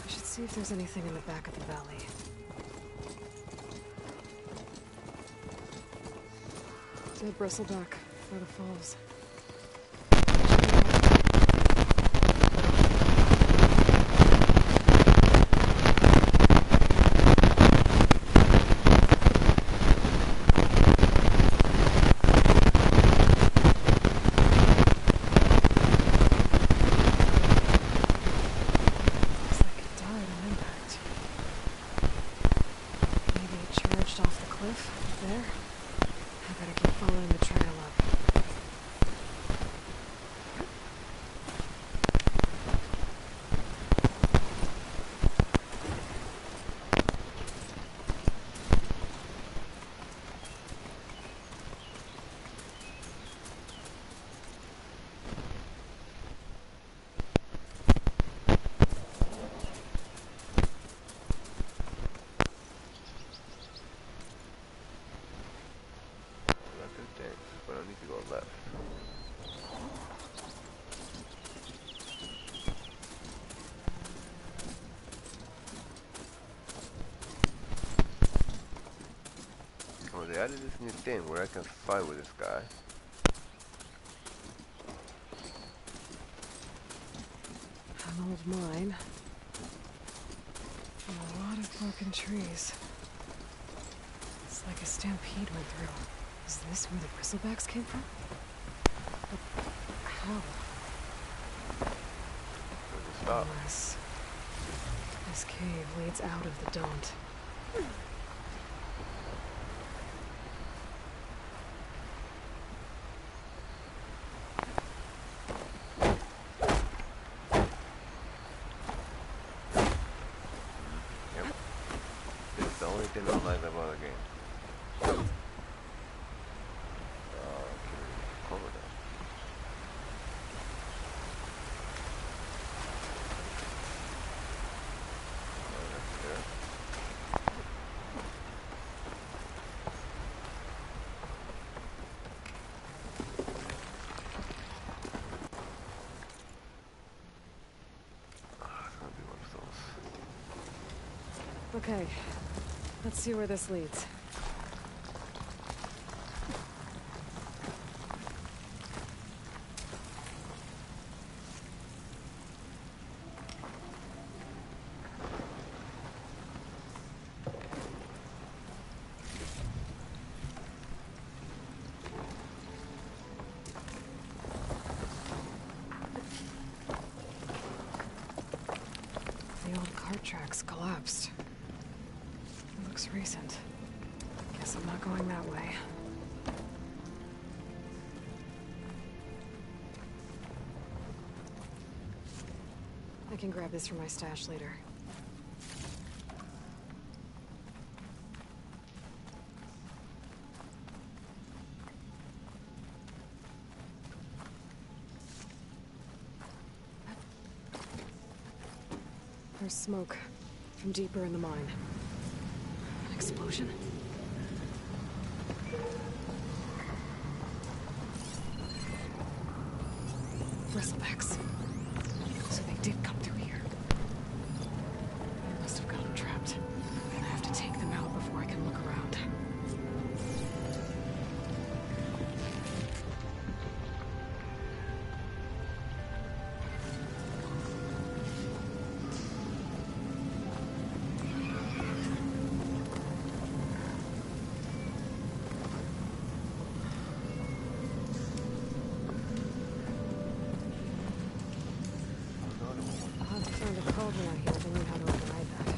I should see if there's anything in the back of the valley. Dead bristleback by the falls. They added this new thing where I can fight with this guy. An old mine. And a lot of broken trees. It's like a stampede went through. Is this where the bristlebacks came from? Stop. Unless this cave leads out of the don't. Yep. It's the only thing I like about the game. Cover that. Okay, let's see where this leads. The old cart tracks collapsed. It looks recent. Guess I'm not going that way. I can grab this from my stash later. There's smoke from deeper in the mine. An explosion? Bristlebacks. So they did come through here. They must have gotten trapped. I have to take them out before I can look around. I'll have to find a code when I hear to learn how to override that.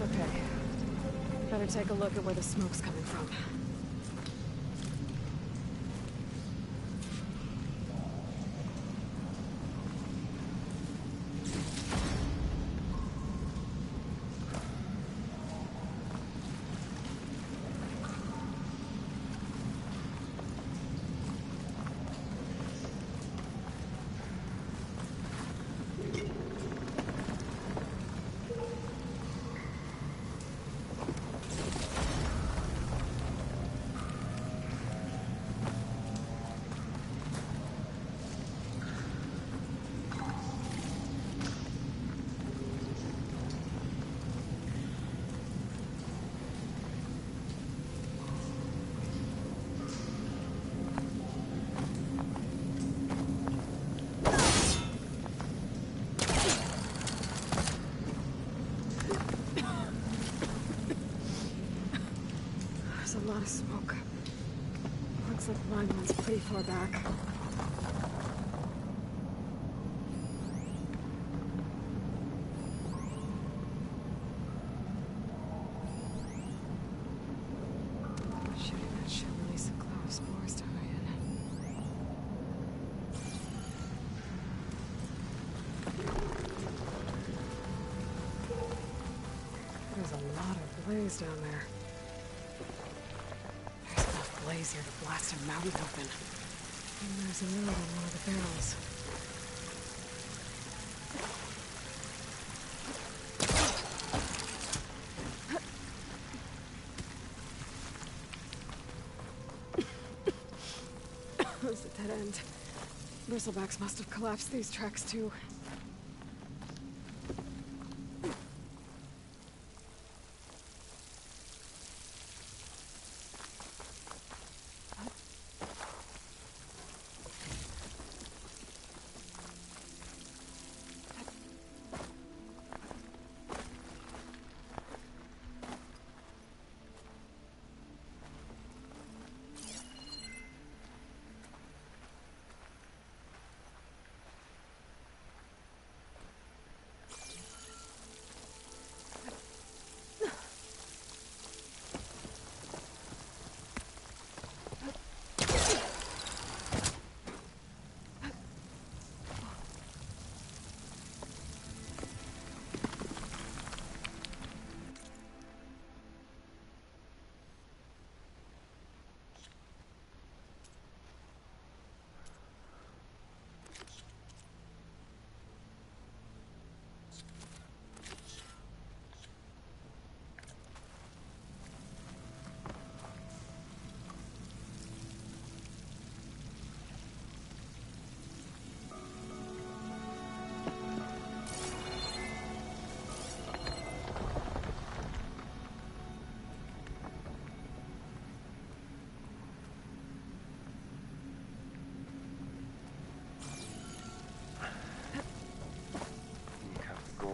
Okay. Better take a look at where the smoke's coming from. There's a lot of smoke. Looks like the mine one's pretty far back. lot of blaze down there. There's enough blaze here to blast a mountain open. And there's a note on one of the barrels. It's a dead end. Bristlebacks must have collapsed these tracks too.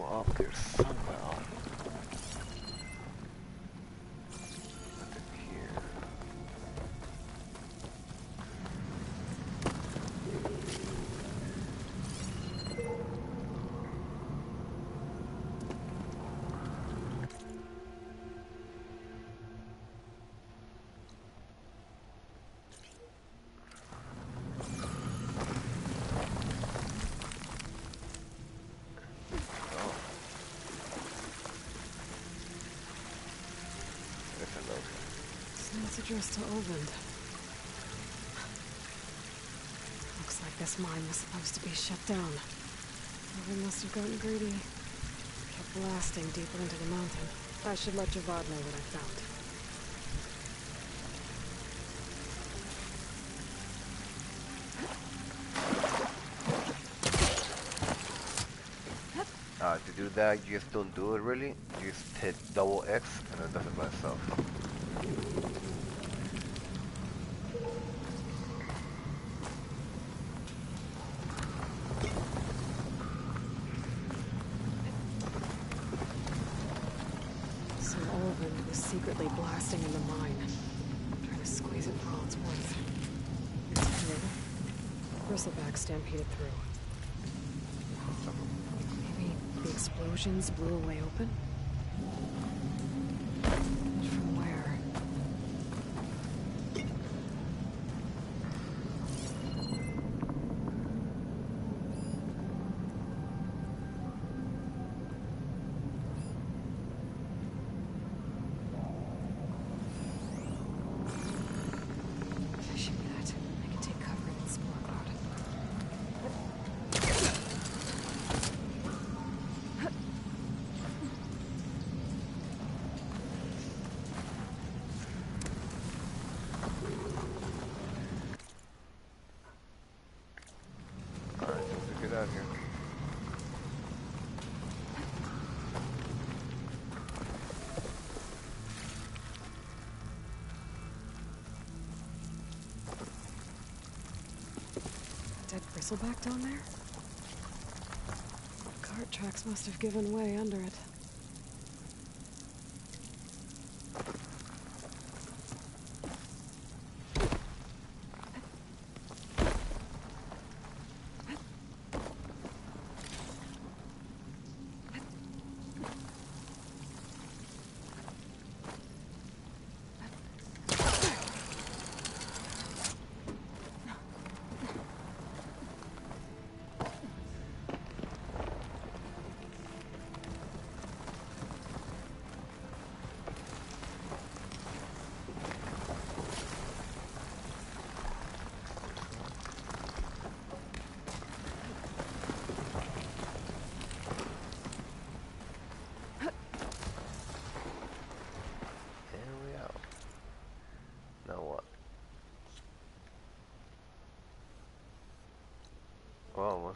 Up there somehow. Nothing here. It's addressed to Olvend. Looks like this mine was supposed to be shut down. Olvend must have gotten greedy. Kept blasting deeper into the mountain. I should let Javad know what I found. To do that, you just don't do it really. You just hit double X and it does it by itself. So Olvend was secretly blasting in the mine, trying to squeeze it for all it's worth. It's clear. Bristleback stampeded through. The explosions blew a way open? From where? Fishing net. I can take cover in spore cloud. Get out of here. Dead bristleback down there? Cart tracks must have given way under it.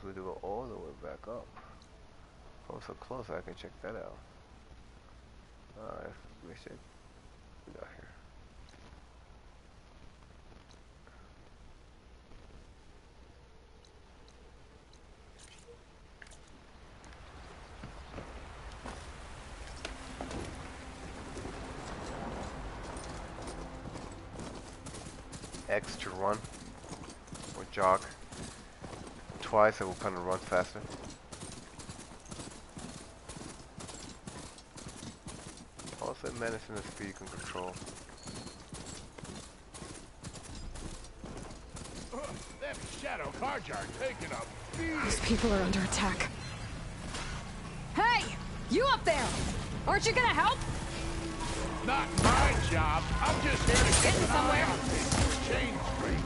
supposed to go all the way back up. If I'm so close, I can check that out. Alright, let me check. We got here. X to run or jog. Twice it will kind of run faster. Also medicine is speed you can control. Them shadow cards are taking a These people are under attack. Hey! You up there! Aren't you gonna help? Not my job. I'm just here to Getting somewhere. Chain straight.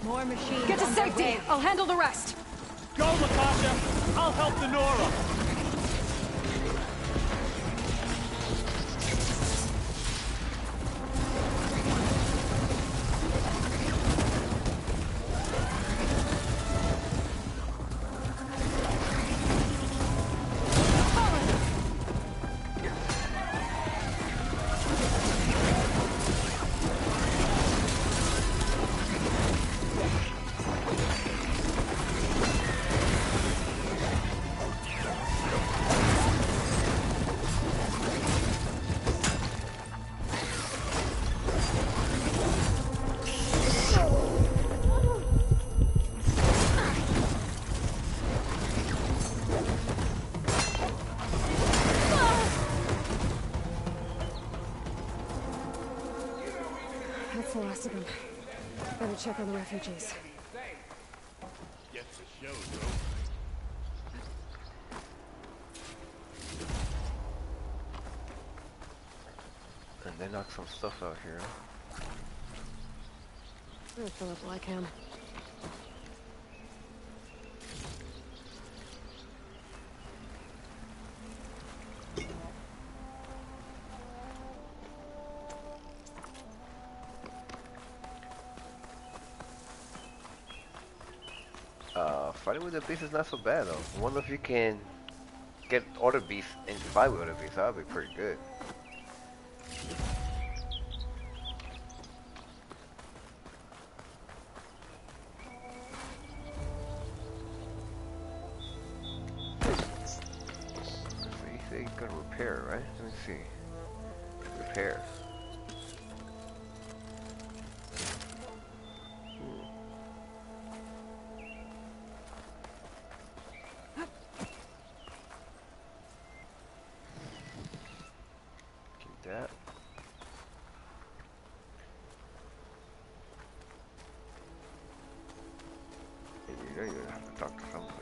More machines. Get to safety! I'll handle the rest. Go, Latasha! I'll help the Nora! That's the last of them. Better check on the refugees. Get the show, bro. And they knocked some stuff out here. I'll fill up while I can. Fighting with the beast is not so bad though. I wonder if you can get other beasts and fight with other beasts. That would be pretty good. So you say you can repair, right? Let me see. Repair. That. And you know you're gonna have to talk to somebody.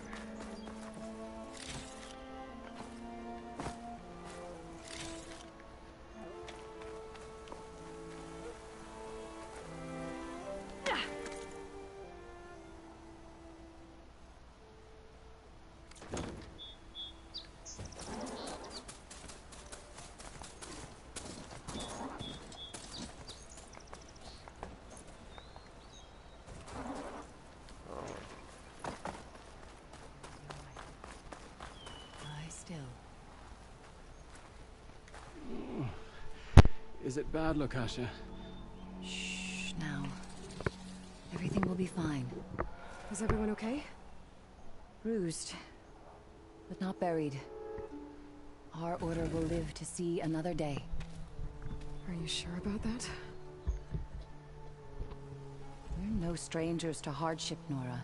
Is it bad, Latasha? Shh, now. Everything will be fine. Is everyone okay? Bruised, but not buried. Our order will live to see another day. Are you sure about that? We're no strangers to hardship, Nora.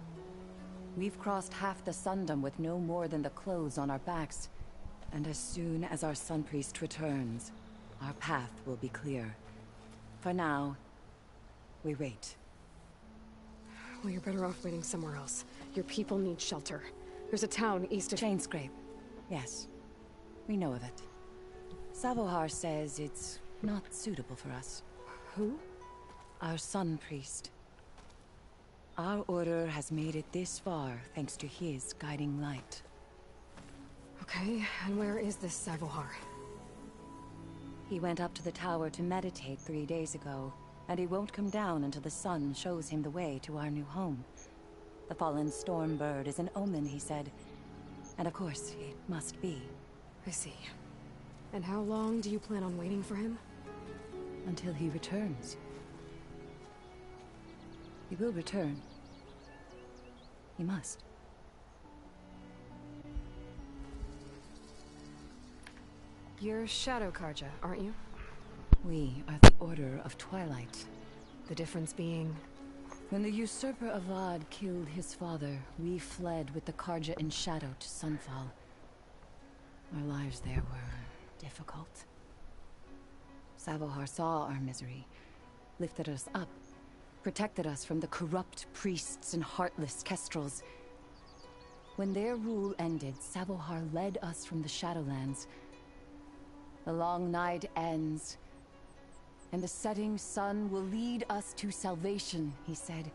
We've crossed half the Sundom with no more than the clothes on our backs. And as soon as our Sun Priest returns, our path will be clear. For now, we wait. Well, you're better off waiting somewhere else. Your people need shelter. There's a town east of... Chainscrape. Yes. We know of it. Savohar says it's not suitable for us. Who? Our sun priest. Our order has made it this far thanks to his guiding light. Okay, and where is this Savohar? He went up to the tower to meditate 3 days ago, and he won't come down until the sun shows him the way to our new home. The fallen storm bird is an omen, he said. And of course, it must be. I see. And how long do you plan on waiting for him? Until he returns. He will return. He must. You're Shadow Karja, aren't you? We are the Order of Twilight. The difference being... When the usurper Avad killed his father, we fled with the Karja in Shadow to Sunfall. Our lives there were difficult. Savohar saw our misery, lifted us up, protected us from the corrupt priests and heartless kestrels. When their rule ended, Savohar led us from the Shadowlands. The long night ends, and the setting sun will lead us to salvation, he said.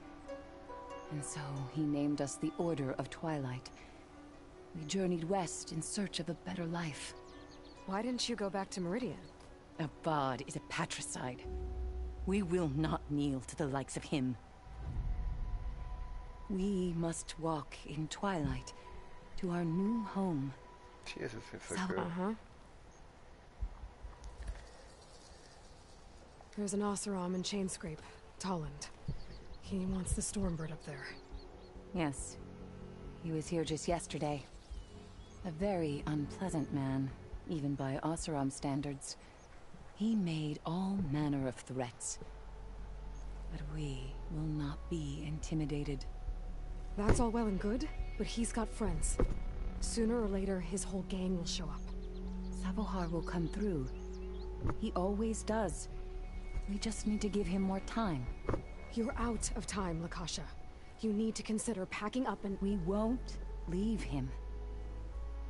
And so he named us the Order of Twilight. We journeyed west in search of a better life. Why didn't you go back to Meridian? Avad is a patricide. We will not kneel to the likes of him. We must walk in twilight to our new home. Jesus, it's so good. There's an Oseram in Chainscrape, Tolland. He wants the Stormbird up there. Yes. He was here just yesterday. A very unpleasant man, even by Oseram standards. He made all manner of threats. But we will not be intimidated. That's all well and good, but he's got friends. Sooner or later, his whole gang will show up. Savohar will come through. He always does. We just need to give him more time. You're out of time, Lakasha. You need to consider packing up and... We won't leave him.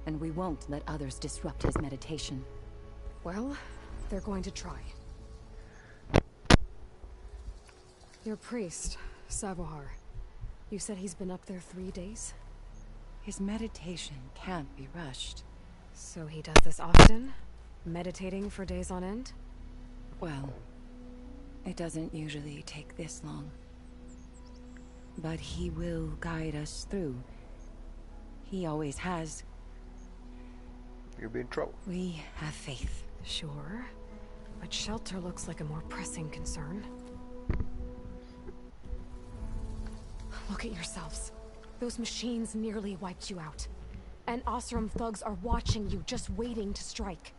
And we won't let others disrupt his meditation. Well, they're going to try. Your priest, Savohar. You said he's been up there 3 days? His meditation can't be rushed. So he does this often? Meditating for days on end? Well, it doesn't usually take this long. But he will guide us through. He always has. You'll be in trouble. We have faith. Sure. But shelter looks like a more pressing concern. Look at yourselves. Those machines nearly wiped you out. And Oseram thugs are watching you, just waiting to strike.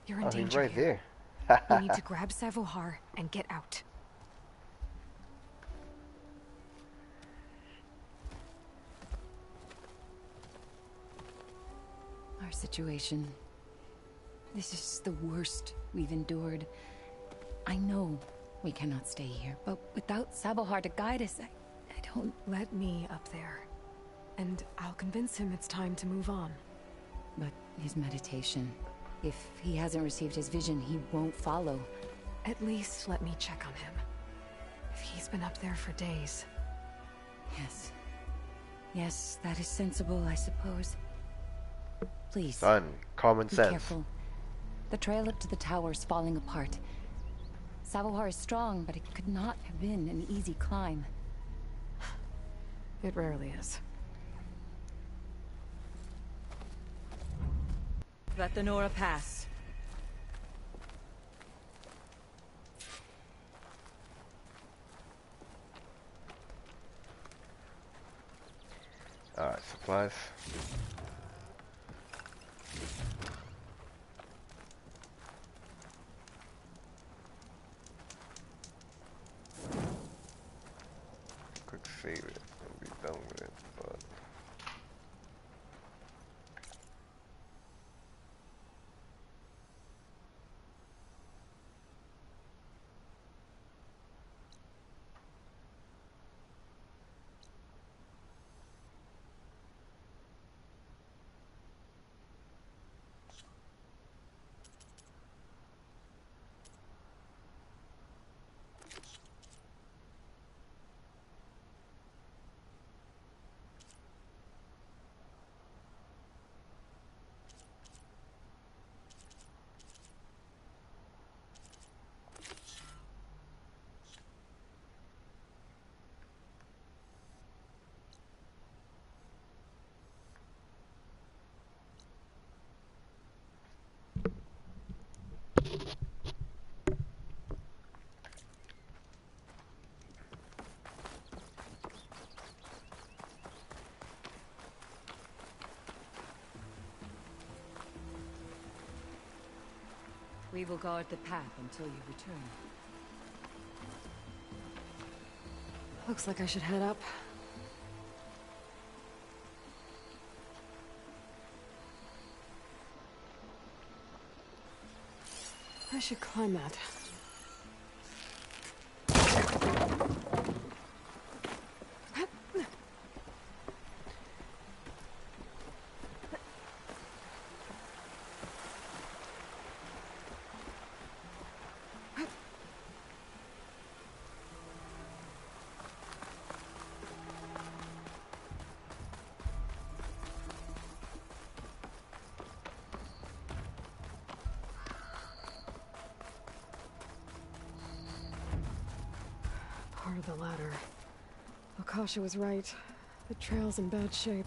You're in danger right here. there. You need to grab Savohar and get out. Our situation. This is the worst we've endured. I know we cannot stay here, but without Savohar to guide us, I don't... Let me up there. And I'll convince him it's time to move on. But his meditation... If he hasn't received his vision, he won't follow. At least let me check on him. If he's been up there for days. Yes. Yes, that is sensible, I suppose. Please. Son, common sense. Be careful. The trail up to the tower's falling apart. Savohar is strong, but it could not have been an easy climb. It rarely is. Let the Nora pass. Alright, supplies. Quick save it and be done with it, but... We will guard the path until you return. Looks like I should head up. I should climb that. Part of the ladder. Akasha was right. The trail's in bad shape.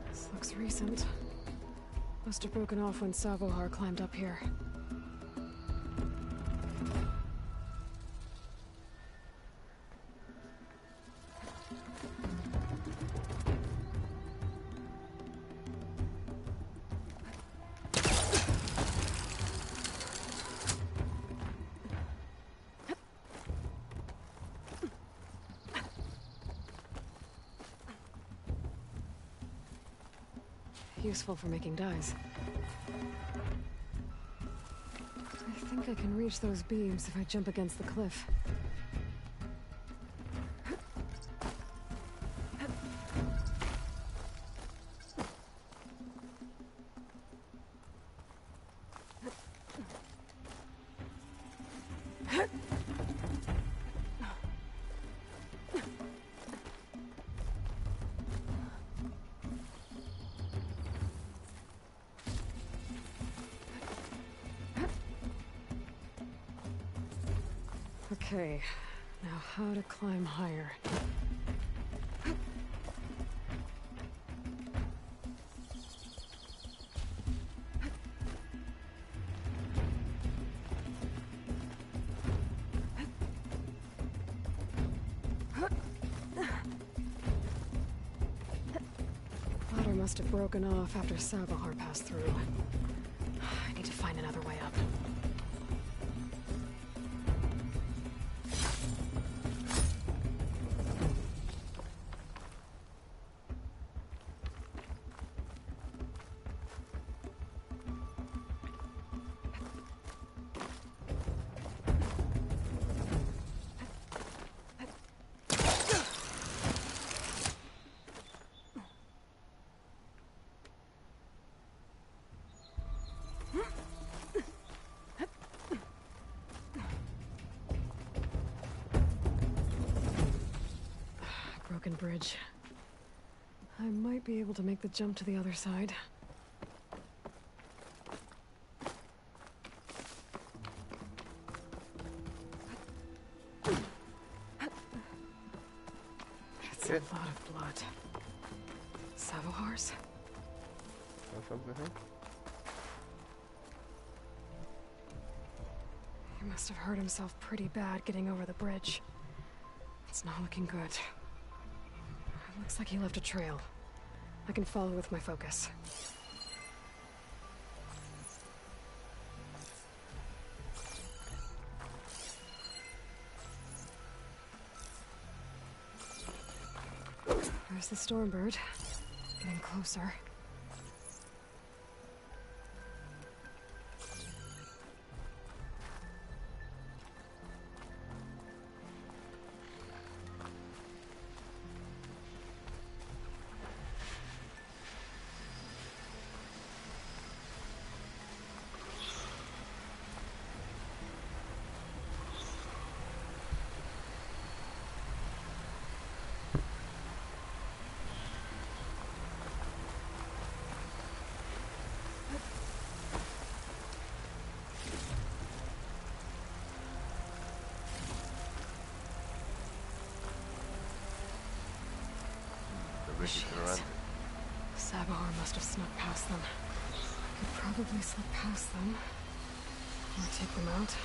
This looks recent. Must have broken off when Savohar climbed up here. Useful for making dyes. I think I can reach those beams if I jump against the cliff. Okay, now how to climb higher. Ladder must have broken off after Savohar passed through. I need to find another way up. Broken bridge. I might be able to make the jump to the other side. That's a lot of blood. Savohar's? He must have hurt himself pretty bad getting over the bridge. It's not looking good. Looks like he left a trail. I can follow with my focus. There's the Stormbird. Getting closer. Shit. Savohar must have snuck past them. Could probably slip past them. Or take them out.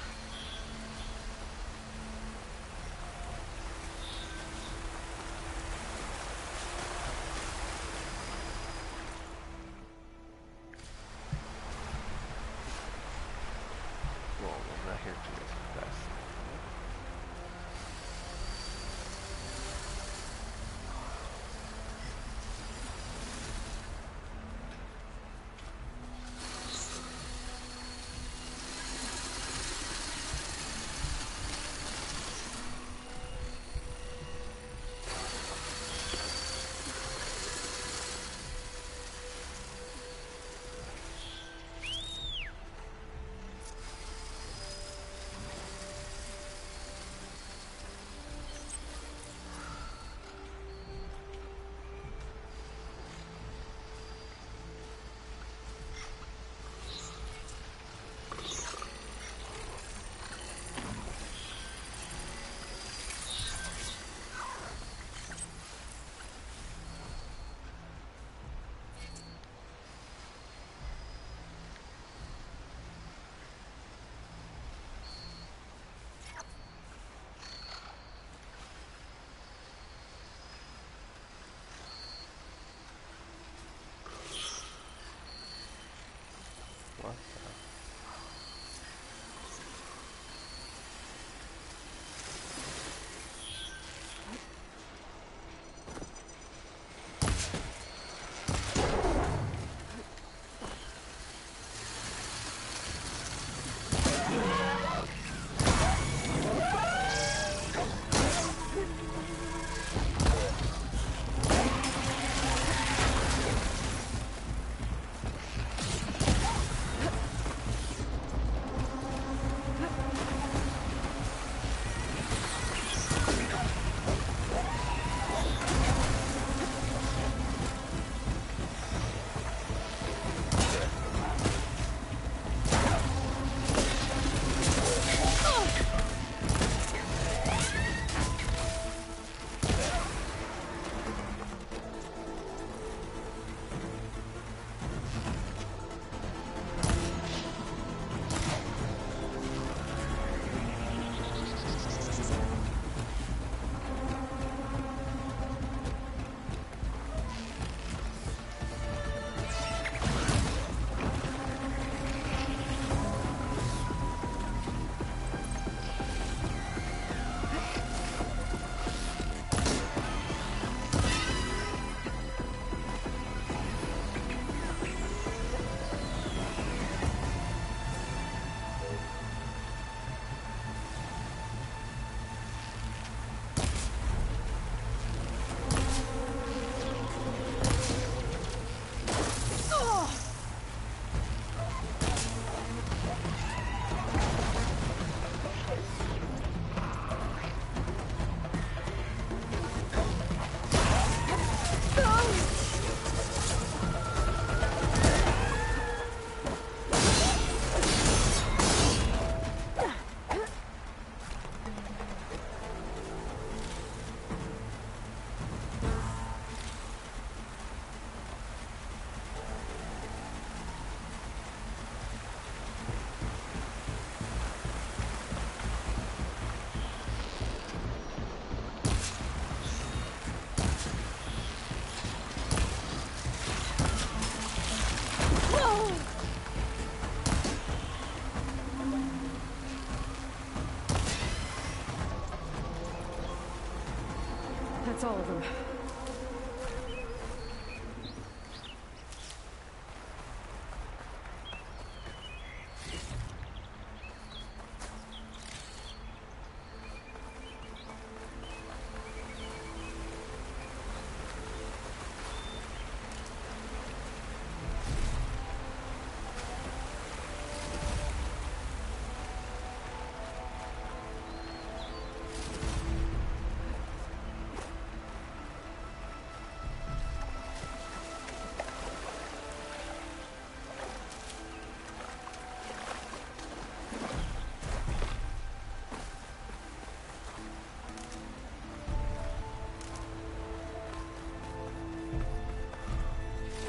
That's all of them.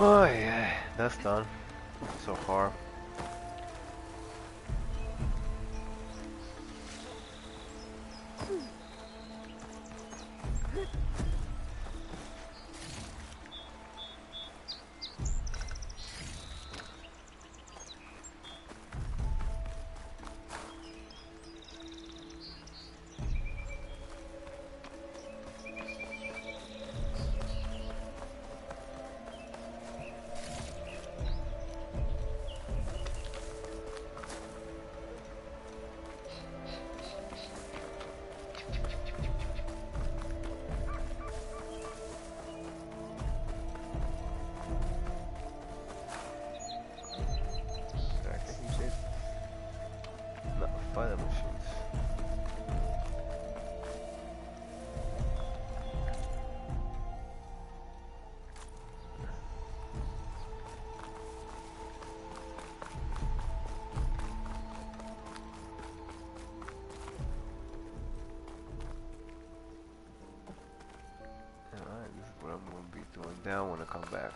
Oh yeah, that's done. So far. Fire machines. Alright, this is what I'm going to be throwing down when I come back.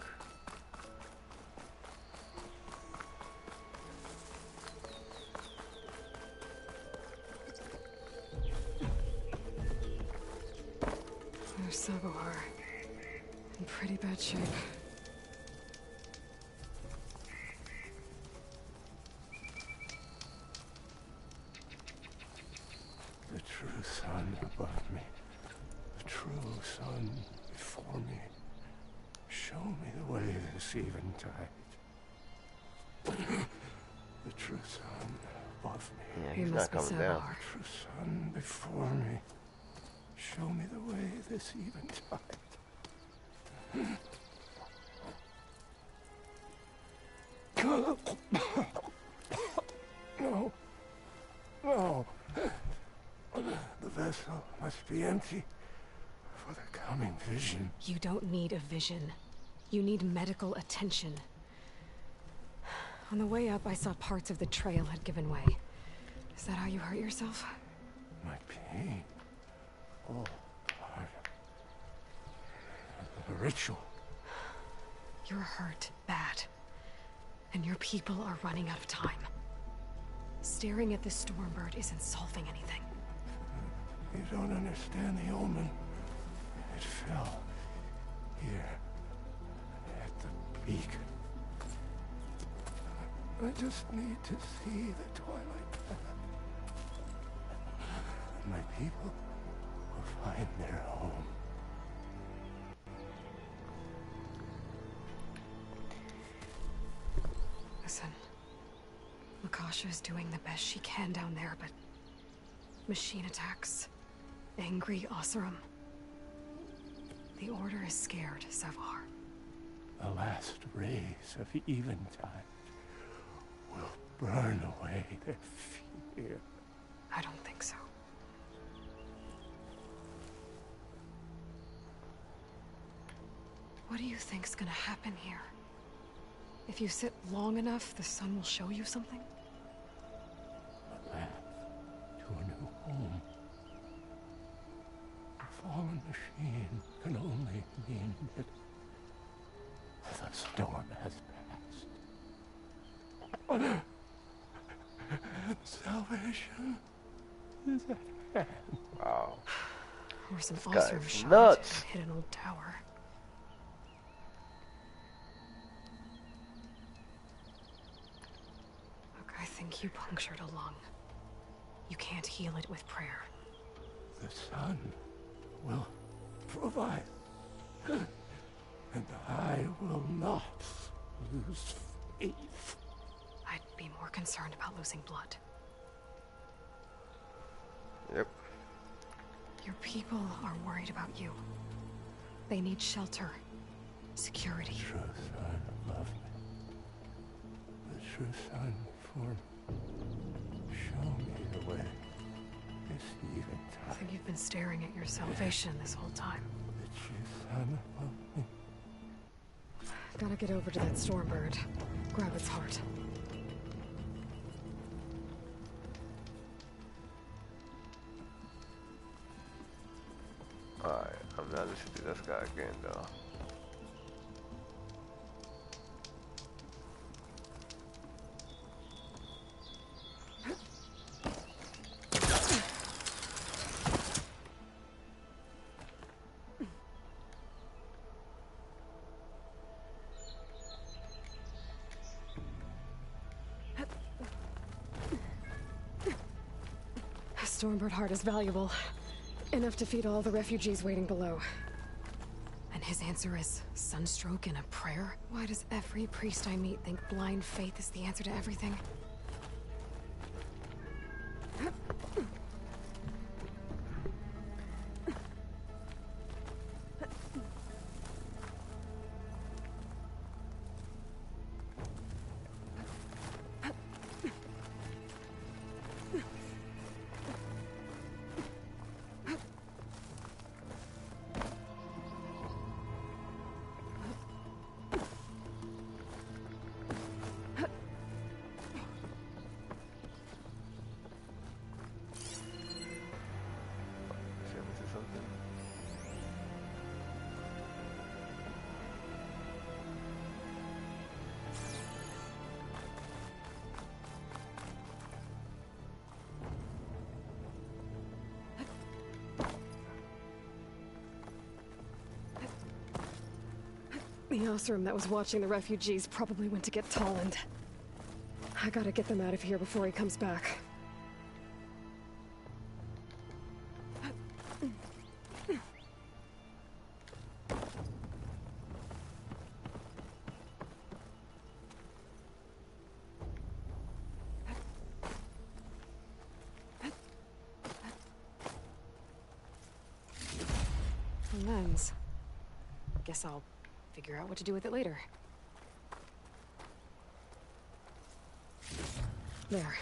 There's Sabohar. In pretty bad shape. The true sun above me. The true sun before me. Show me the way this eventide. The true sun above me. Yeah, he's not coming down. The true sun before me. Show me the way this eventide. No. No. The vessel must be empty for the coming vision. You don't need a vision. You need medical attention. On the way up, I saw parts of the trail had given way. Is that how you hurt yourself? My pain. All part of the ritual. You're hurt bad. And your people are running out of time. Staring at this Stormbird isn't solving anything. You don't understand the omen. It fell here at the beacon. I just need to see the twilight path. My people will find their home. Listen, Lakasha is doing the best she can down there, but machine attacks, angry Oseram. The Order is scared, Savar. The last rays of eventide will burn away their fear. I don't think so. What do you think's gonna happen here? If you sit long enough, the sun will show you something? A path to a new home. A fallen machine can only mean that the storm has passed. Salvation is at hand. Wow. Or some This guy's Oseram shot nuts. and hit an old tower. Look, I think you punctured a lung. You can't heal it with prayer. The sun will provide. And I will not lose faith. I'd be more concerned about losing blood. Yep. Your people are worried about you. They need shelter, security. The true son love me. The true son for me. Show me the way. This even I think you've been staring at your salvation this whole time. The true son love me. Gotta get over to that Stormbird. Grab its heart. Alright, I'm not listening to this guy again though. Stormbird heart is valuable. Enough to feed all the refugees waiting below. And his answer is sunstroke and a prayer? Why does every priest I meet think blind faith is the answer to everything? The Osram that was watching the refugees probably went to get Tolland. I gotta get them out of here before he comes back. A lens. Guess I'll figure out what to do with it later. There.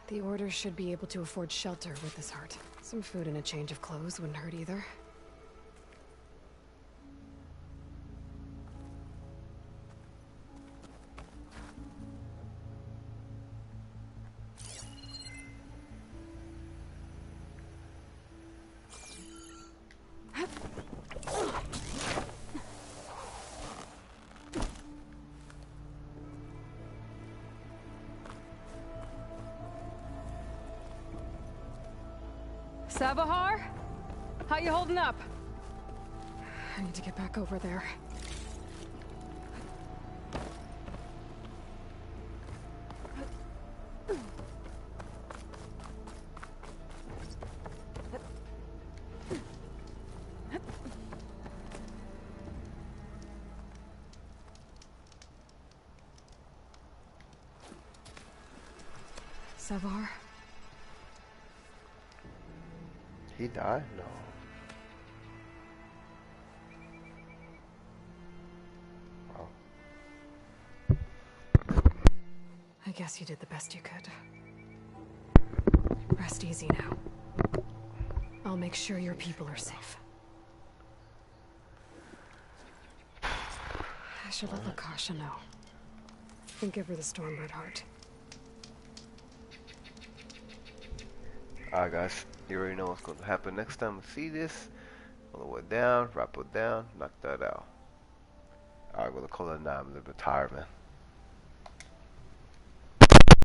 The Order should be able to afford shelter with this heart. Some food and a change of clothes wouldn't hurt either. Savahar? How you holding up? I need to get back over there. Savahar? He died? No. Wow. I guess you did the best you could. Rest easy now. I'll make sure your people are safe. I should let Lakasha know. And give her the Stormbird heart. Alright guys, you already know what's going to happen next time we see this. All the way down, wrap it down, knock that out. Alright, we're gonna call it a night. I'm a little bit tired, man.